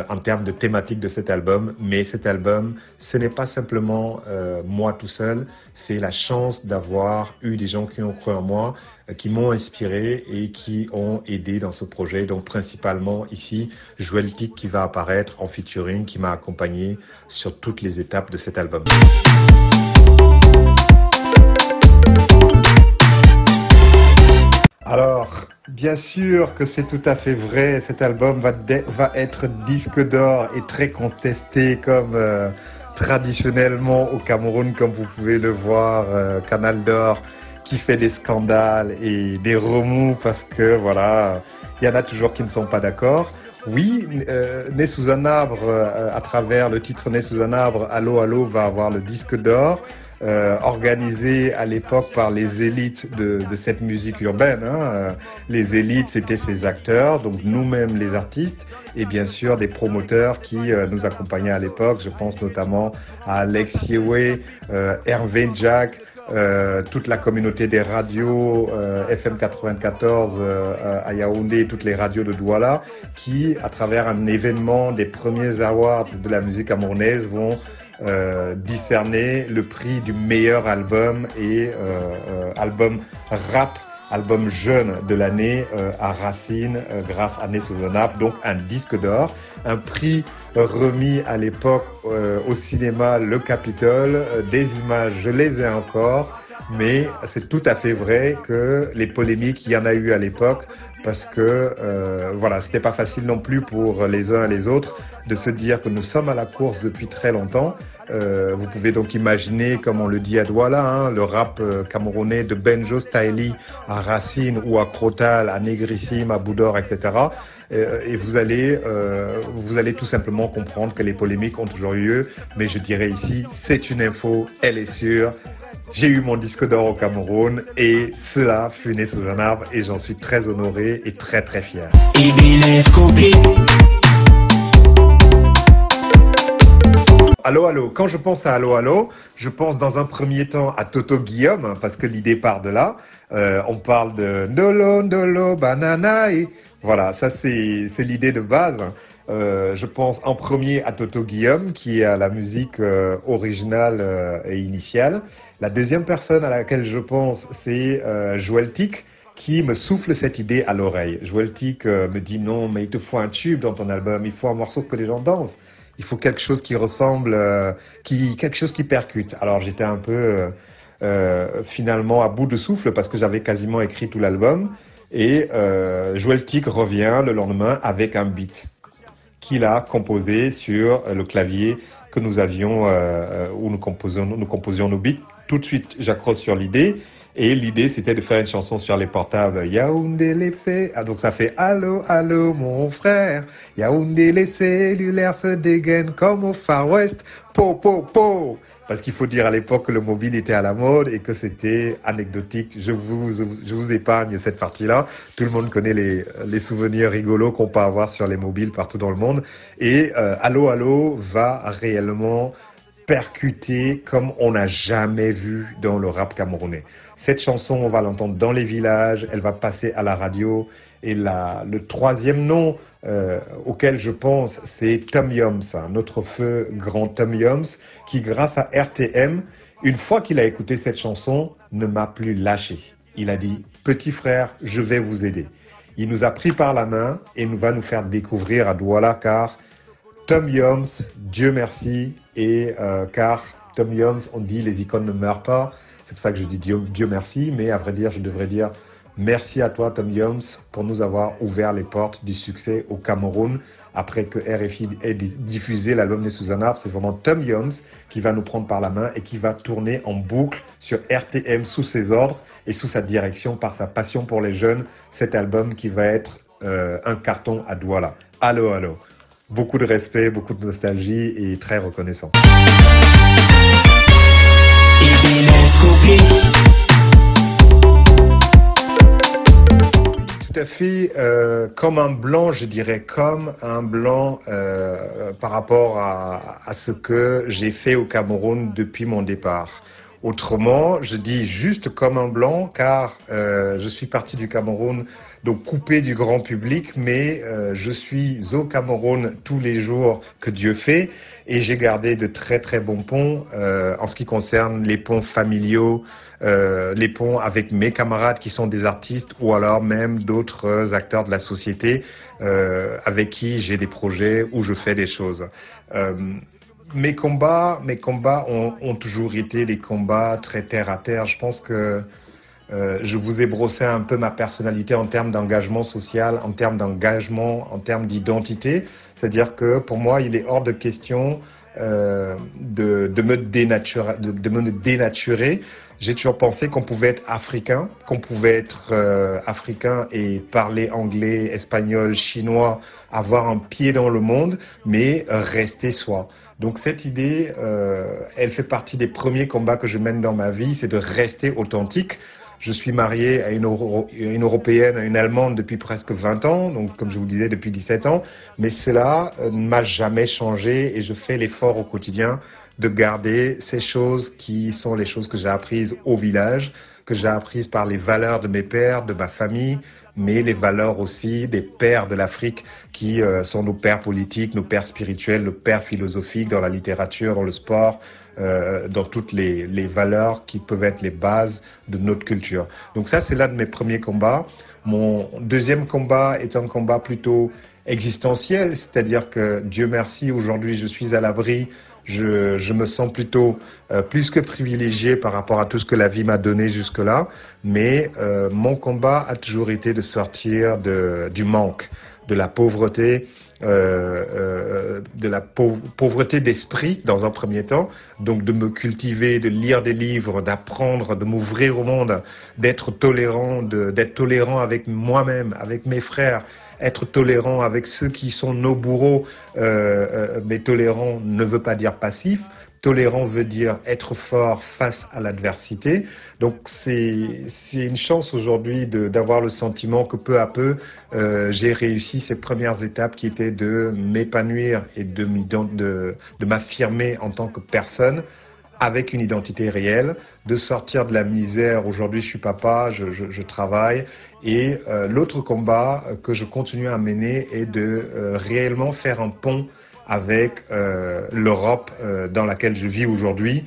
[SPEAKER 1] en termes de thématique de cet album. Mais cet album, ce n'est pas simplement moi tout seul, c'est la chance d'avoir eu des gens qui ont cru en moi, qui m'ont inspiré et qui ont aidé dans ce projet. Donc principalement ici, Joëltic qui va apparaître en featuring, qui m'a accompagné sur toutes les étapes de cet album. Alors, bien sûr que c'est tout à fait vrai, cet album va être disque d'or et très contesté comme traditionnellement au Cameroun, comme vous pouvez le voir, Canal d'Or qui fait des scandales et des remous parce que voilà, il y en a toujours qui ne sont pas d'accord. Oui, Né sous un arbre, à travers le titre Né sous un arbre, Allô Allô va avoir le disque d'or, organisé à l'époque par les élites de cette musique urbaine. Hein. Les élites, c'était ces acteurs, donc nous-mêmes les artistes, et bien sûr des promoteurs qui nous accompagnaient à l'époque. Je pense notamment à Alex Yeway, Hervé Jack, toute la communauté des radios FM 94 à Yaoundé, toutes les radios de Douala, qui, à travers un événement des premiers awards de la musique camerounaise, vont discerner le prix du meilleur album et album rap, album jeune de l'année à Racine grâce à Né sous un arbre, donc un disque d'or, un prix remis à l'époque au cinéma Le Capitole. Des images, je les ai encore, mais c'est tout à fait vrai que les polémiques, il y en a eu à l'époque, parce que voilà, c'était pas facile non plus pour les uns et les autres de se dire que nous sommes à la course depuis très longtemps. Vous pouvez donc imaginer, comme on le dit à Douala, hein, le rap camerounais de Benjo Styli à Racine ou à Crotal, à Négrissime, à Boudor, etc. Et vous allez tout simplement comprendre que les polémiques ont toujours eu lieu. Mais je dirais ici, c'est une info, elle est sûre. J'ai eu mon disque d'or au Cameroun et cela fut Né sous un arbre et j'en suis très honoré et très très fier. Allô, allô. Quand je pense à Allô, allô, je pense dans un premier temps à Toto Guillaume, parce que l'idée part de là. On parle de Ndolo, Ndolo, Banana, et voilà, ça c'est l'idée de base. Je pense en premier à Toto Guillaume, qui est à la musique originale et initiale. La deuxième personne à laquelle je pense, c'est Joël Tic, qui me souffle cette idée à l'oreille. Joël Tic me dit non, mais il te faut un tube dans ton album, il faut un morceau que les gens dansent. Il faut quelque chose qui ressemble, quelque chose qui percute. Alors j'étais un peu finalement à bout de souffle parce que j'avais quasiment écrit tout l'album. Et Joël Tic revient le lendemain avec un beat qu'il a composé sur le clavier que nous avions, où nous composions nos beats. Tout de suite, j'accroche sur l'idée. Et l'idée, c'était de faire une chanson sur les portables. Yaoundé les donc ça fait allô, allô, mon frère. Yaoundé les cellulaires se dégainent comme au Far West. Po, po, po. Parce qu'il faut dire à l'époque que le mobile était à la mode et que c'était anecdotique. Je vous épargne cette partie-là. Tout le monde connaît les souvenirs rigolos qu'on peut avoir sur les mobiles partout dans le monde. Et allô, allô va réellement percuter comme on n'a jamais vu dans le rap camerounais. Cette chanson, on va l'entendre dans les villages, elle va passer à la radio. Et le troisième nom auquel je pense, c'est Tom Yoms, notre feu grand Tom Yoms, qui grâce à RTM, une fois qu'il a écouté cette chanson, ne m'a plus lâché. Il a dit « Petit frère, je vais vous aider ». Il nous a pris par la main et va nous faire découvrir à Douala, car Tom Yoms, Dieu merci, et car Tom Yoms, on dit les icônes ne meurent pas, c'est pour ça que je dis Dieu merci, mais à vrai dire, je devrais dire merci à toi Tom Yoms pour nous avoir ouvert les portes du succès au Cameroun après que RFI ait diffusé l'album Né sous un arbre. C'est vraiment Tom Yoms qui va nous prendre par la main et qui va tourner en boucle sur RTM sous ses ordres et sous sa direction par sa passion pour les jeunes. Cet album qui va être un carton à Douala. Allô, allô. Beaucoup de respect, beaucoup de nostalgie et très reconnaissant. Tout à fait, comme un blanc, je dirais comme un blanc par rapport à ce que j'ai fait au Cameroun depuis mon départ. Autrement, je dis juste comme un blanc car je suis parti du Cameroun, donc coupé du grand public, mais je suis au Cameroun tous les jours que Dieu fait et j'ai gardé de très très bons ponts en ce qui concerne les ponts familiaux, les ponts avec mes camarades qui sont des artistes ou alors même d'autres acteurs de la société avec qui j'ai des projets où je fais des choses. Mes combats ont toujours été des combats très terre à terre. Je pense que je vous ai brossé un peu ma personnalité en termes d'engagement social, en termes d'engagement, en termes d'identité. C'est-à-dire que pour moi, il est hors de question de me dénaturer. J'ai toujours pensé qu'on pouvait être africain, africain et parler anglais, espagnol, chinois, avoir un pied dans le monde, mais rester soi. Donc cette idée, elle fait partie des premiers combats que je mène dans ma vie, c'est de rester authentique. Je suis marié à une Européenne, à une Allemande depuis presque 20 ans, donc comme je vous disais depuis 17 ans, mais cela ne m'a jamais changé et je fais l'effort au quotidien de garder ces choses qui sont les choses que j'ai apprises au village, que j'ai apprises par les valeurs de mes pères, de ma famille, mais les valeurs aussi des pères de l'Afrique qui sont nos pères politiques, nos pères spirituels, nos pères philosophiques dans la littérature, dans le sport, dans toutes les valeurs qui peuvent être les bases de notre culture. Donc ça, c'est l'un de mes premiers combats. Mon deuxième combat est un combat plutôt existentiel, c'est-à-dire que Dieu merci, aujourd'hui je suis à l'abri. Je me sens plutôt plus que privilégié par rapport à tout ce que la vie m'a donné jusque-là, mais mon combat a toujours été de sortir du manque, de la pauvreté, pauvreté d'esprit dans un premier temps, donc de me cultiver, de lire des livres, d'apprendre, de m'ouvrir au monde, d'être tolérant avec moi-même, avec mes frères, être tolérant avec ceux qui sont nos bourreaux, mais tolérant ne veut pas dire passif. Tolérant veut dire être fort face à l'adversité. Donc c'est une chance aujourd'hui d'avoir le sentiment que peu à peu j'ai réussi ces premières étapes qui étaient de m'épanouir et de m'affirmer en tant que personne avec une identité réelle, de sortir de la misère. Aujourd'hui, je suis papa, je travaille. Et l'autre combat que je continue à mener est de réellement faire un pont avec l'Europe dans laquelle je vis aujourd'hui,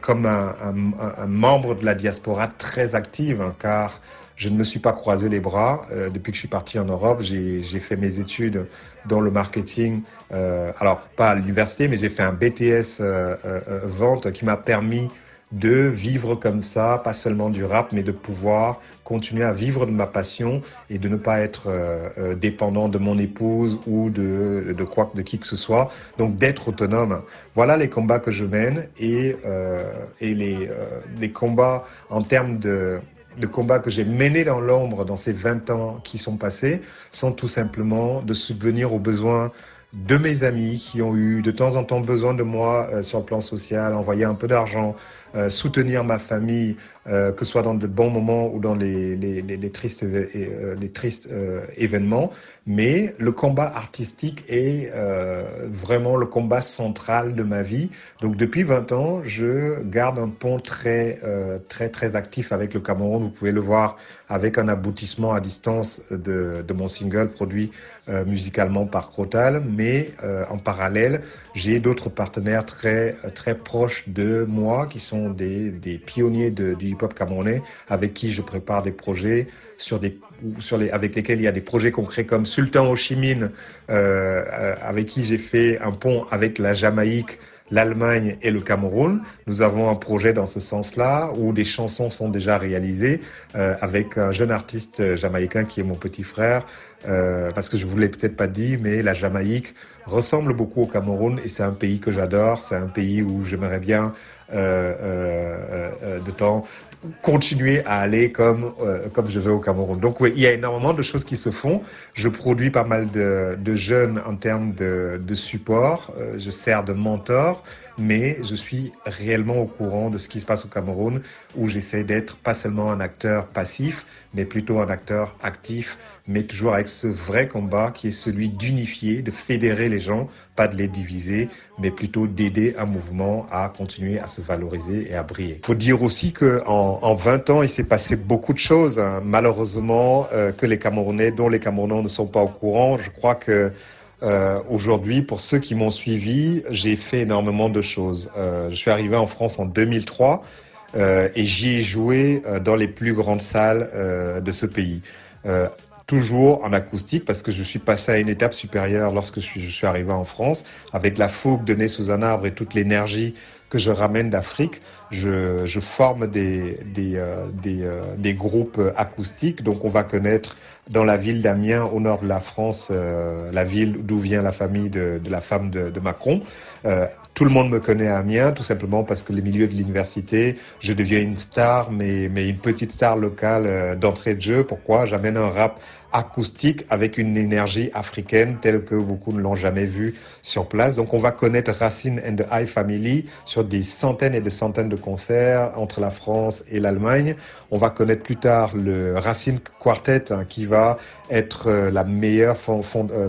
[SPEAKER 1] comme un membre de la diaspora très active, hein, car je ne me suis pas croisé les bras depuis que je suis parti en Europe. J'ai fait mes études dans le marketing, alors pas à l'université, mais j'ai fait un BTS vente qui m'a permis de vivre comme ça, pas seulement du rap, mais de pouvoir continuer à vivre de ma passion et de ne pas être dépendant de mon épouse ou de qui que ce soit. Donc d'être autonome. Voilà les combats que je mène et les combats en termes de combats que j'ai menés dans l'ombre dans ces 20 ans qui sont passés sont tout simplement de subvenir aux besoins de mes amis qui ont eu de temps en temps besoin de moi sur le plan social, envoyer un peu d'argent, soutenir ma famille, que ce soit dans de bons moments ou dans les tristes événements. Mais le combat artistique est vraiment le combat central de ma vie. Donc depuis 20 ans, je garde un pont très actif avec le Cameroun. Vous pouvez le voir avec un aboutissement à distance de mon single produit musicalement par Crotal. Mais en parallèle, j'ai d'autres partenaires très proches de moi qui sont des pionniers du hip-hop camerounais avec qui je prépare des projets avec lesquels il y a des projets concrets comme Sultan Ho Chi Minh, avec qui j'ai fait un pont avec la Jamaïque, l'Allemagne et le Cameroun. Nous avons un projet dans ce sens-là où des chansons sont déjà réalisées avec un jeune artiste jamaïcain qui est mon petit frère. Parce que je vous l'ai peut-être pas dit, mais la Jamaïque ressemble beaucoup au Cameroun et c'est un pays que j'adore. C'est un pays où j'aimerais bien de temps continuer à aller comme je vais au Cameroun. Donc oui, il y a énormément de choses qui se font. Je produis pas mal de jeunes en termes de support. Je sers de mentor, mais je suis réellement au courant de ce qui se passe au Cameroun, où j'essaie d'être pas seulement un acteur passif, mais plutôt un acteur actif, mais toujours avec ce vrai combat qui est celui d'unifier, de fédérer les gens, pas de les diviser, mais plutôt d'aider un mouvement à continuer à se valoriser et à briller. Il faut dire aussi que en 20 ans, il s'est passé beaucoup de choses, hein, malheureusement, dont les Camerounais ne sont pas au courant. Je crois que aujourd'hui, pour ceux qui m'ont suivi, j'ai fait énormément de choses. Je suis arrivé en France en 2003 et j'y ai joué dans les plus grandes salles de ce pays. Toujours en acoustique parce que je suis passé à une étape supérieure lorsque je suis arrivé en France avec la fougue de nez sous un arbre et toute l'énergie que je ramène d'Afrique. Je forme des groupes acoustiques. Donc on va connaître dans la ville d'Amiens, au nord de la France, la ville d'où vient la famille de la femme de Macron. Tout le monde me connaît à Amiens, tout simplement parce que les milieux de l'université, je deviens une star, mais une petite star locale d'entrée de jeu. Pourquoi? J'amène un rap acoustique avec une énergie africaine telle que beaucoup ne l'ont jamais vue sur place. Donc on va connaître Racine and the High Family sur des centaines et des centaines de concerts entre la France et l'Allemagne. On va connaître plus tard le Racine Quartet qui va être la meilleure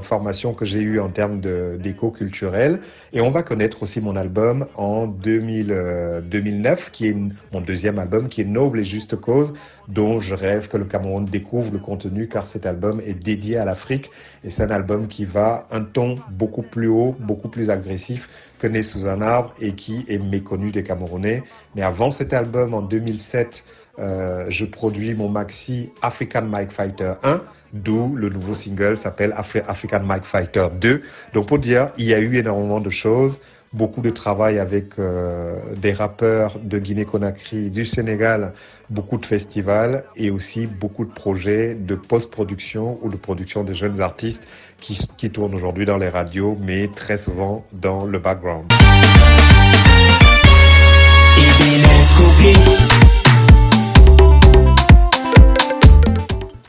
[SPEAKER 1] formation que j'ai eue en termes d'écho culturel. Et on va connaître aussi mon album en 2009, qui est mon deuxième album, qui est Noble et Juste Cause, dont je rêve que le Cameroun découvre le contenu, car cet album est dédié à l'Afrique. Et c'est un album qui va un ton beaucoup plus haut, beaucoup plus agressif que Né sous un arbre et qui est méconnu des Camerounais. Mais avant cet album, en 2007, je produis mon maxi African Mic Fighter 1, d'où le nouveau single s'appelle African Mic Fighter 2. Donc pour dire, il y a eu énormément de choses, beaucoup de travail avec des rappeurs de Guinée-Conakry, du Sénégal, beaucoup de festivals et aussi beaucoup de projets de post-production ou de production de jeunes artistes qui tournent aujourd'hui dans les radios, mais très souvent dans le background.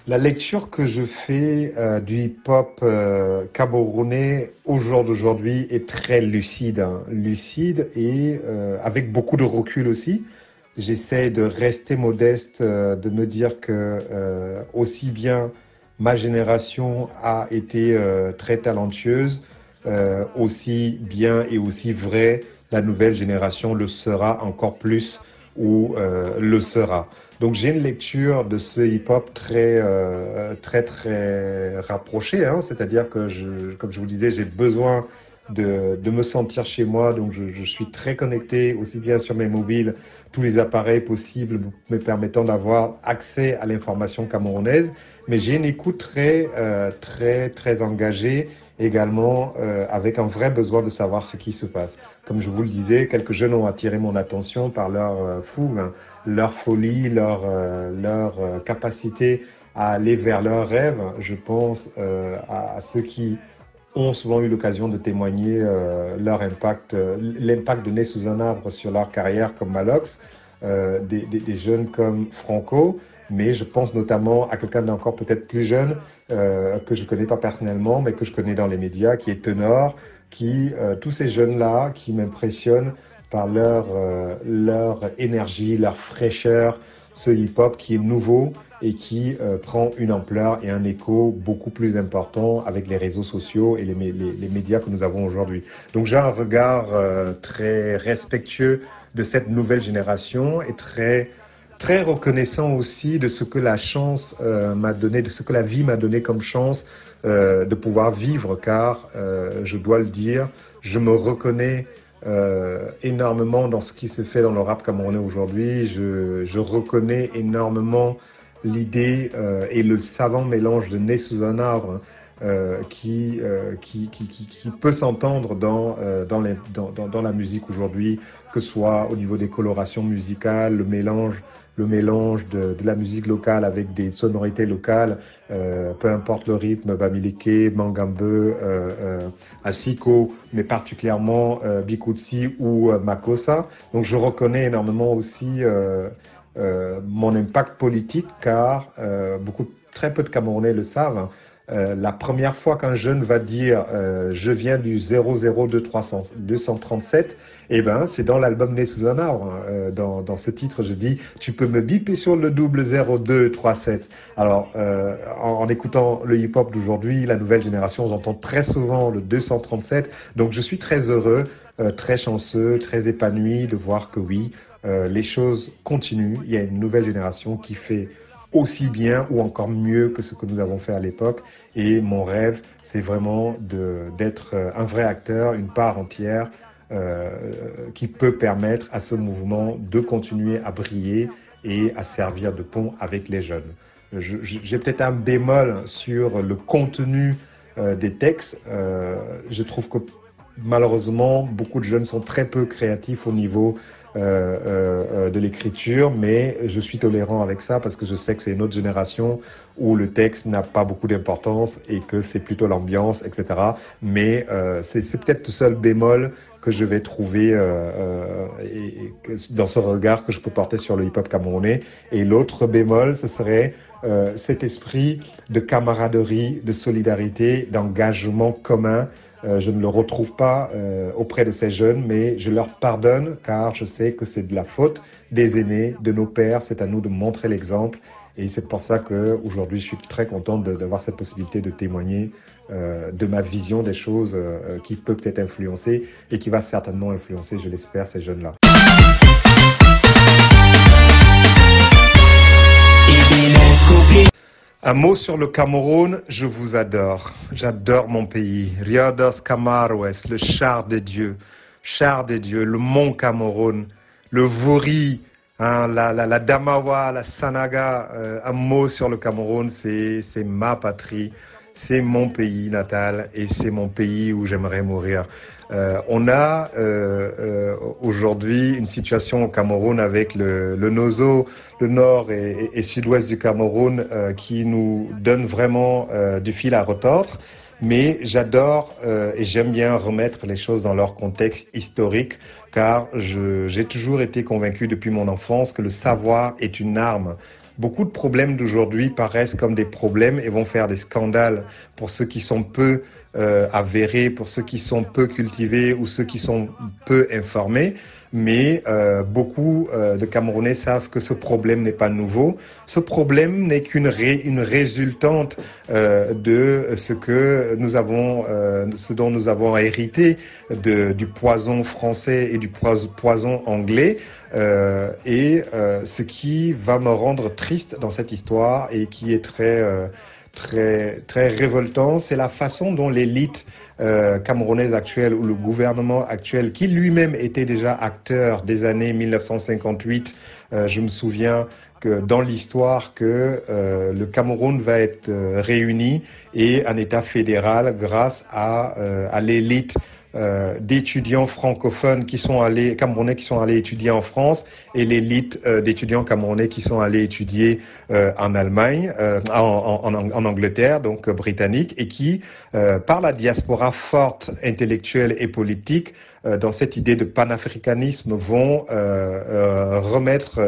[SPEAKER 1] La lecture que je fais du hip-hop camerounais au jour d'aujourd'hui est très lucide, lucide et avec beaucoup de recul aussi. J'essaie de rester modeste, de me dire que aussi bien ma génération a été très talentueuse, aussi bien et aussi vrai la nouvelle génération le sera encore plus ou le sera. Donc j'ai une lecture de ce hip-hop très rapprochée, hein, c'est-à-dire que comme je vous disais, j'ai besoin de me sentir chez moi, donc je suis très connecté aussi bien sur mes mobiles, tous les appareils possibles me permettant d'avoir accès à l'information camerounaise, mais j'ai une écoute très engagée également avec un vrai besoin de savoir ce qui se passe. Comme je vous le disais, quelques jeunes ont attiré mon attention par leur fougue, hein, leur folie, leur capacité à aller vers leurs rêves. Je pense à ceux qui ont souvent eu l'occasion de témoigner leur impact, l'impact de Né sous un arbre sur leur carrière comme Malox, des jeunes comme Franco, mais je pense notamment à quelqu'un d'encore peut-être plus jeune que je connais pas personnellement, mais que je connais dans les médias, qui est Tenor, tous ces jeunes-là qui m'impressionnent par leur énergie, leur fraîcheur, ce hip-hop qui est nouveau et qui prend une ampleur et un écho beaucoup plus important avec les réseaux sociaux et les médias que nous avons aujourd'hui. Donc j'ai un regard très respectueux de cette nouvelle génération et très reconnaissant aussi de ce que la chance m'a donné, de ce que la vie m'a donné comme chance de pouvoir vivre, car je dois le dire, je me reconnais énormément dans ce qui se fait dans le rap camerounais aujourd'hui. Je reconnais énormément l'idée et le savant mélange de Né sous un arbre qui peut s'entendre dans la musique aujourd'hui, que ce soit au niveau des colorations musicales, le mélange de la musique locale avec des sonorités locales, peu importe le rythme, Bamileke, Mangambe, Asiko, mais particulièrement Bikutsi ou Makossa. Donc je reconnais énormément aussi mon impact politique, car très peu de Camerounais le savent. La première fois qu'un jeune va dire je viens du 00237, eh ben c'est dans l'album Né sous un arbre. Dans ce titre, je dis tu peux me biper sur le double 0237. Alors en écoutant le hip-hop d'aujourd'hui, la nouvelle génération, j'entends très souvent le 237. Donc je suis très heureux, très chanceux, très épanoui de voir que oui, les choses continuent. Il y a une nouvelle génération qui fait aussi bien ou encore mieux que ce que nous avons fait à l'époque. Et mon rêve, c'est vraiment d'être un vrai acteur, une part entière qui peut permettre à ce mouvement de continuer à briller et à servir de pont avec les jeunes. J'ai peut-être un bémol sur le contenu des textes. Je trouve que malheureusement, beaucoup de jeunes sont très peu créatifs au niveau de l'écriture, mais je suis tolérant avec ça parce que je sais que c'est une autre génération où le texte n'a pas beaucoup d'importance et que c'est plutôt l'ambiance, etc. Mais c'est peut-être le seul bémol que je vais trouver dans ce regard que je peux porter sur le hip-hop camerounais. Et l'autre bémol, ce serait cet esprit de camaraderie, de solidarité, d'engagement commun. Je ne le retrouve pas auprès de ces jeunes, mais je leur pardonne car je sais que c'est de la faute des aînés, de nos pères. C'est à nous de montrer l'exemple. Et c'est pour ça qu'aujourd'hui, je suis très content d'avoir cette possibilité de témoigner de ma vision des choses qui peut peut-être influencer et qui va certainement influencer, je l'espère, ces jeunes-là. Un mot sur le Cameroun, je vous adore. J'adore mon pays. Riodos Camaroes, le char des dieux, le mont Cameroun, le Vouri, hein, la Damawa, la Sanaga. Un mot sur le Cameroun, c'est ma patrie, c'est mon pays natal et c'est mon pays où j'aimerais mourir. On a aujourd'hui une situation au Cameroun avec le Nozo, le nord et sud-ouest du Cameroun qui nous donne vraiment du fil à retordre. Mais j'adore et j'aime bien remettre les choses dans leur contexte historique car j'ai toujours été convaincu depuis mon enfance que le savoir est une arme. Beaucoup de problèmes d'aujourd'hui paraissent comme des problèmes et vont faire des scandales pour ceux qui sont peu avérés, pour ceux qui sont peu cultivés ou ceux qui sont peu informés. Mais beaucoup de Camerounais savent que ce problème n'est pas nouveau. Ce problème n'est qu'une résultante de ce dont nous avons hérité du poison français et du poison anglais. Ce qui va me rendre triste dans cette histoire et qui est très révoltant, c'est la façon dont l'élite camerounaise actuelle ou le gouvernement actuel, qui lui-même était déjà acteur des années 1958, je me souviens que dans l'histoire que le Cameroun va être réuni et un État fédéral grâce à l'élite d'étudiants francophones camerounais qui sont allés étudier en France et l'élite d'étudiants camerounais qui sont allés étudier en Allemagne, en Angleterre, donc britannique, et qui, par la diaspora forte intellectuelle et politique, dans cette idée de panafricanisme, vont remettre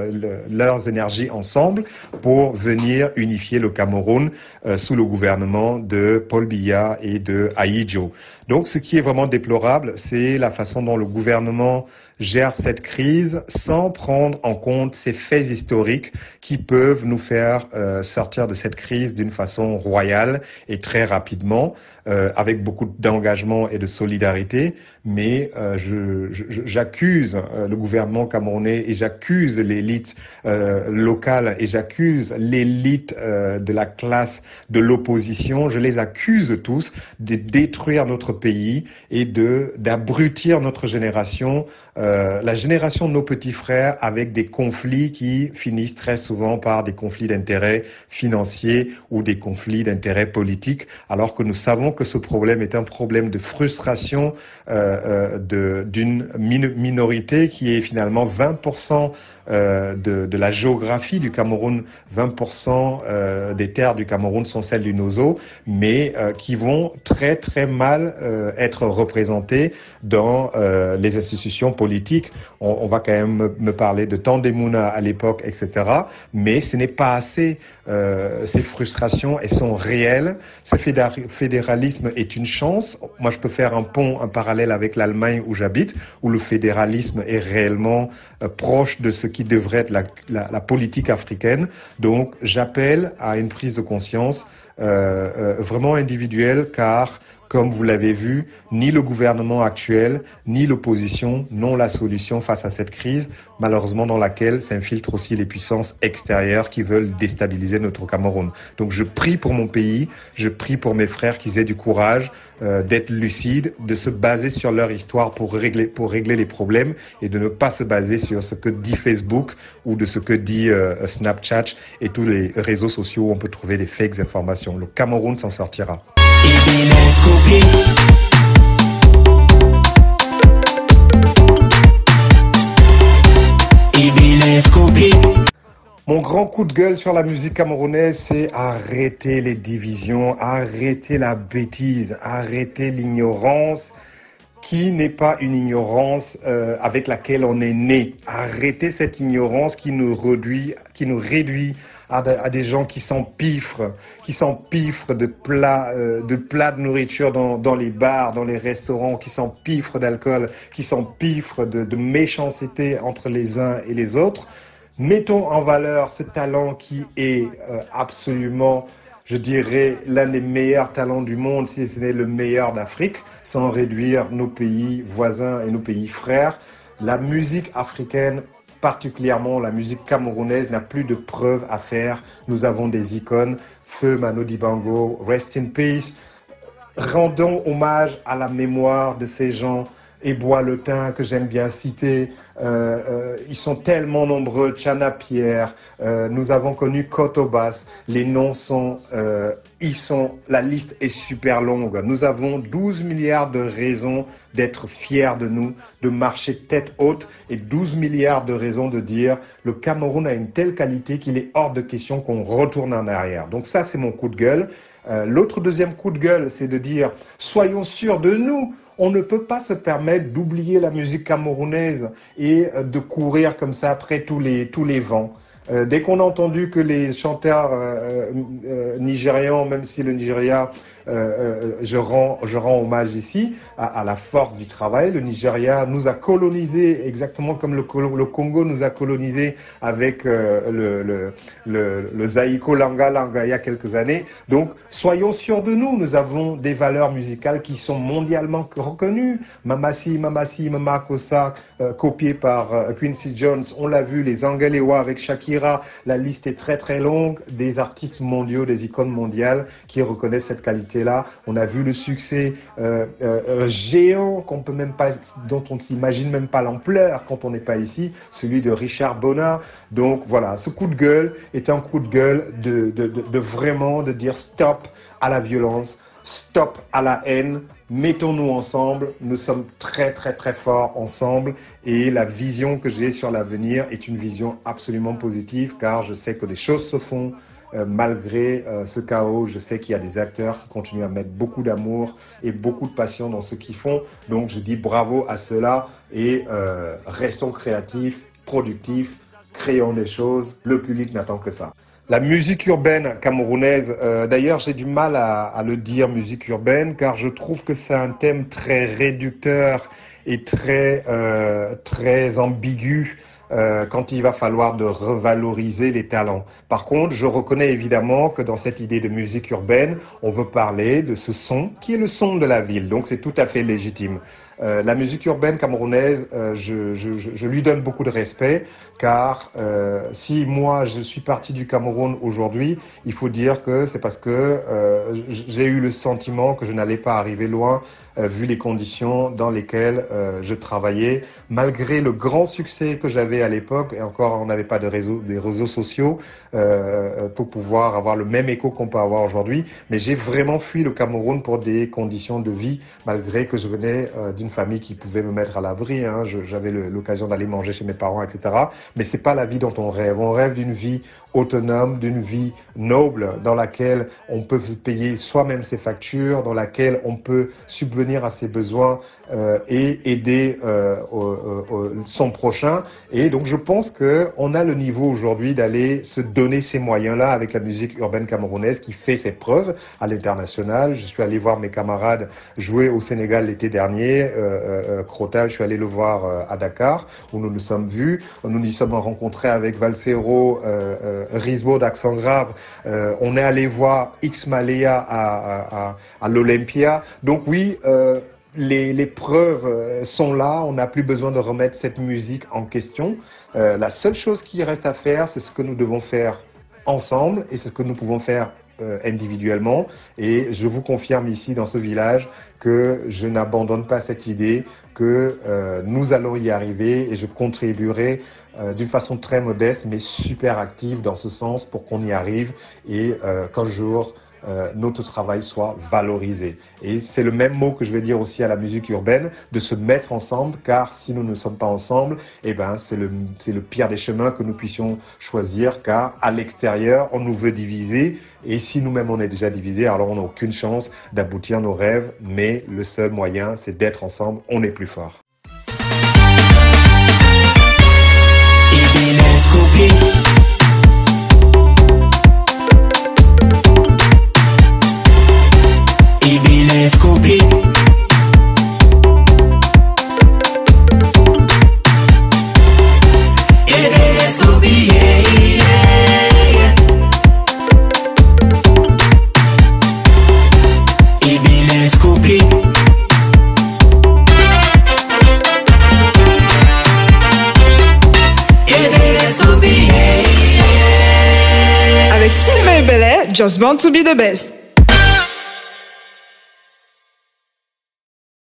[SPEAKER 1] leurs énergies ensemble pour venir unifier le Cameroun sous le gouvernement de Paul Biya et de Ahidjo. Donc ce qui est vraiment déplorable, c'est la façon dont le gouvernement gère cette crise sans prendre en compte ces faits historiques qui peuvent nous faire sortir de cette crise d'une façon royale et très rapidement, avec beaucoup d'engagement et de solidarité. Mais j'accuse le gouvernement camerounais et j'accuse l'élite locale et j'accuse l'élite de la classe de l'opposition. Je les accuse tous de détruire notre pays et d'abrutir notre génération, la génération de nos petits frères, avec des conflits qui finissent très souvent par des conflits d'intérêts financiers ou des conflits d'intérêts politiques, alors que nous savons que ce problème est un problème de frustration d'une minorité qui est finalement 20% de la géographie du Cameroun. 20% des terres du Cameroun sont celles du Nozo, mais qui vont très très mal être représentées dans les institutions politiques. On va quand même me parler de Tandemuna à l'époque, etc. Mais ce n'est pas assez. Ces frustrations, elles sont réelles. Ce fédéralisme est une chance. Moi, je peux faire un parallèle avec l'Allemagne où j'habite, où le fédéralisme est réellement proche de ce qui devrait être la politique africaine. Donc, j'appelle à une prise de conscience vraiment individuelle, car comme vous l'avez vu, ni le gouvernement actuel, ni l'opposition n'ont la solution face à cette crise, malheureusement dans laquelle s'infiltrent aussi les puissances extérieures qui veulent déstabiliser notre Cameroun. Donc je prie pour mon pays, je prie pour mes frères qu'ils aient du courage, d'être lucides, de se baser sur leur histoire pour régler les problèmes et de ne pas se baser sur ce que dit Facebook ou de ce que dit Snapchat et tous les réseaux sociaux où on peut trouver des fakes informations. Le Cameroun s'en sortira. Mon grand coup de gueule sur la musique camerounaise, c'est arrêter les divisions, arrêter la bêtise, arrêter l'ignorance qui n'est pas une ignorance avec laquelle on est né. Arrêter cette ignorance qui nous réduit à des gens qui s'empiffrent de plats de nourriture dans les bars, dans les restaurants, qui s'empiffrent d'alcool, qui s'empiffrent de méchanceté entre les uns et les autres. Mettons en valeur ce talent qui est absolument, je dirais, l'un des meilleurs talents du monde, si ce n'est le meilleur d'Afrique, sans réduire nos pays voisins et nos pays frères. La musique africaine, particulièrement la musique camerounaise, n'a plus de preuves à faire. Nous avons des icônes, Feu Mano Dibango, Rest in Peace. Rendons hommage à la mémoire de ces gens. Et Bois le Thym, que j'aime bien citer, ils sont tellement nombreux, Tchana Pierre, nous avons connu Kotobas, les noms sont, la liste est super longue. Nous avons 12 milliards de raisons d'être fiers de nous, de marcher tête haute, et 12 milliards de raisons de dire le Cameroun a une telle qualité qu'il est hors de question qu'on retourne en arrière. Donc ça, c'est mon coup de gueule. L'autre deuxième coup de gueule, c'est de dire soyons sûrs de nous. On ne peut pas se permettre d'oublier la musique camerounaise et de courir comme ça après tous les vents. Dès qu'on a entendu que les chanteurs nigérians, même si le Nigeria, je rends hommage ici à la force du travail, le Nigeria nous a colonisé exactement comme le Congo nous a colonisé avec le Zaïko Langa Langa il y a quelques années. Donc soyons sûrs de nous, nous avons des valeurs musicales qui sont mondialement reconnues. Mamasi, Mamasi, Mamakosa, copié par Quincy Jones, on l'a vu, les Angelewa avec Shakira, la liste est très très longue, des artistes mondiaux, des icônes mondiales qui reconnaissent cette qualité-là. On a vu le succès géant dont on ne s'imagine même pas l'ampleur quand on n'est pas ici, celui de Richard Bona. Donc voilà, ce coup de gueule est un coup de gueule de vraiment de dire stop à la violence, stop à la haine. Mettons-nous ensemble, nous sommes très très très forts ensemble et la vision que j'ai sur l'avenir est une vision absolument positive car je sais que les choses se font malgré ce chaos. Je sais qu'il y a des acteurs qui continuent à mettre beaucoup d'amour et beaucoup de passion dans ce qu'ils font. Donc je dis bravo à ceux-là et restons créatifs, productifs, créons des choses. Le public n'attend que ça. La musique urbaine camerounaise, d'ailleurs j'ai du mal à le dire musique urbaine car je trouve que c'est un thème très réducteur et très ambigu quand il va falloir de revaloriser les talents. Par contre, je reconnais évidemment que dans cette idée de musique urbaine, on veut parler de ce son qui est le son de la ville, donc c'est tout à fait légitime. La musique urbaine camerounaise, je lui donne beaucoup de respect car si moi je suis parti du Cameroun aujourd'hui, il faut dire que c'est parce que j'ai eu le sentiment que je n'allais pas arriver loin vu les conditions dans lesquelles je travaillais. Malgré le grand succès que j'avais à l'époque, et encore on n'avait pas des réseaux sociaux pour pouvoir avoir le même écho qu'on peut avoir aujourd'hui, mais j'ai vraiment fui le Cameroun pour des conditions de vie, malgré que je venais d'une famille qui pouvait me mettre à l'abri. Hein. J'avais l'occasion d'aller manger chez mes parents, etc. Mais c'est pas la vie dont on rêve. On rêve d'une vie autonome, d'une vie noble, dans laquelle on peut payer soi-même ses factures, dans laquelle on peut subvenir à ses besoins et aider son prochain. Et donc je pense que on a le niveau aujourd'hui d'aller se donner ces moyens-là avec la musique urbaine camerounaise qui fait ses preuves à l'international. Je suis allé voir mes camarades jouer au Sénégal l'été dernier, Crotal, je suis allé le voir à Dakar, où nous nous sommes vus. Nous nous sommes rencontrés avec Valsero, Rizbo d'Accent Grave. On est allé voir X Malaya à l'Olympia. Donc oui, les preuves sont là, on n'a plus besoin de remettre cette musique en question. La seule chose qui reste à faire, c'est ce que nous devons faire ensemble et c'est ce que nous pouvons faire individuellement. Et je vous confirme ici dans ce village que je n'abandonne pas cette idée, que nous allons y arriver et je contribuerai d'une façon très modeste mais super active dans ce sens pour qu'on y arrive et qu'un jour notre travail soit valorisé. Et c'est le même mot que je vais dire aussi à la musique urbaine, de se mettre ensemble, car si nous ne sommes pas ensemble, eh ben, c'est le pire des chemins que nous puissions choisir, car à l'extérieur, on nous veut diviser, et si nous-mêmes on est déjà divisés, alors on n'a aucune chance d'aboutir nos rêves, mais le seul moyen, c'est d'être ensemble, on est plus fort.
[SPEAKER 2] Avec Sylvain Bellet, Just Born to be the Best.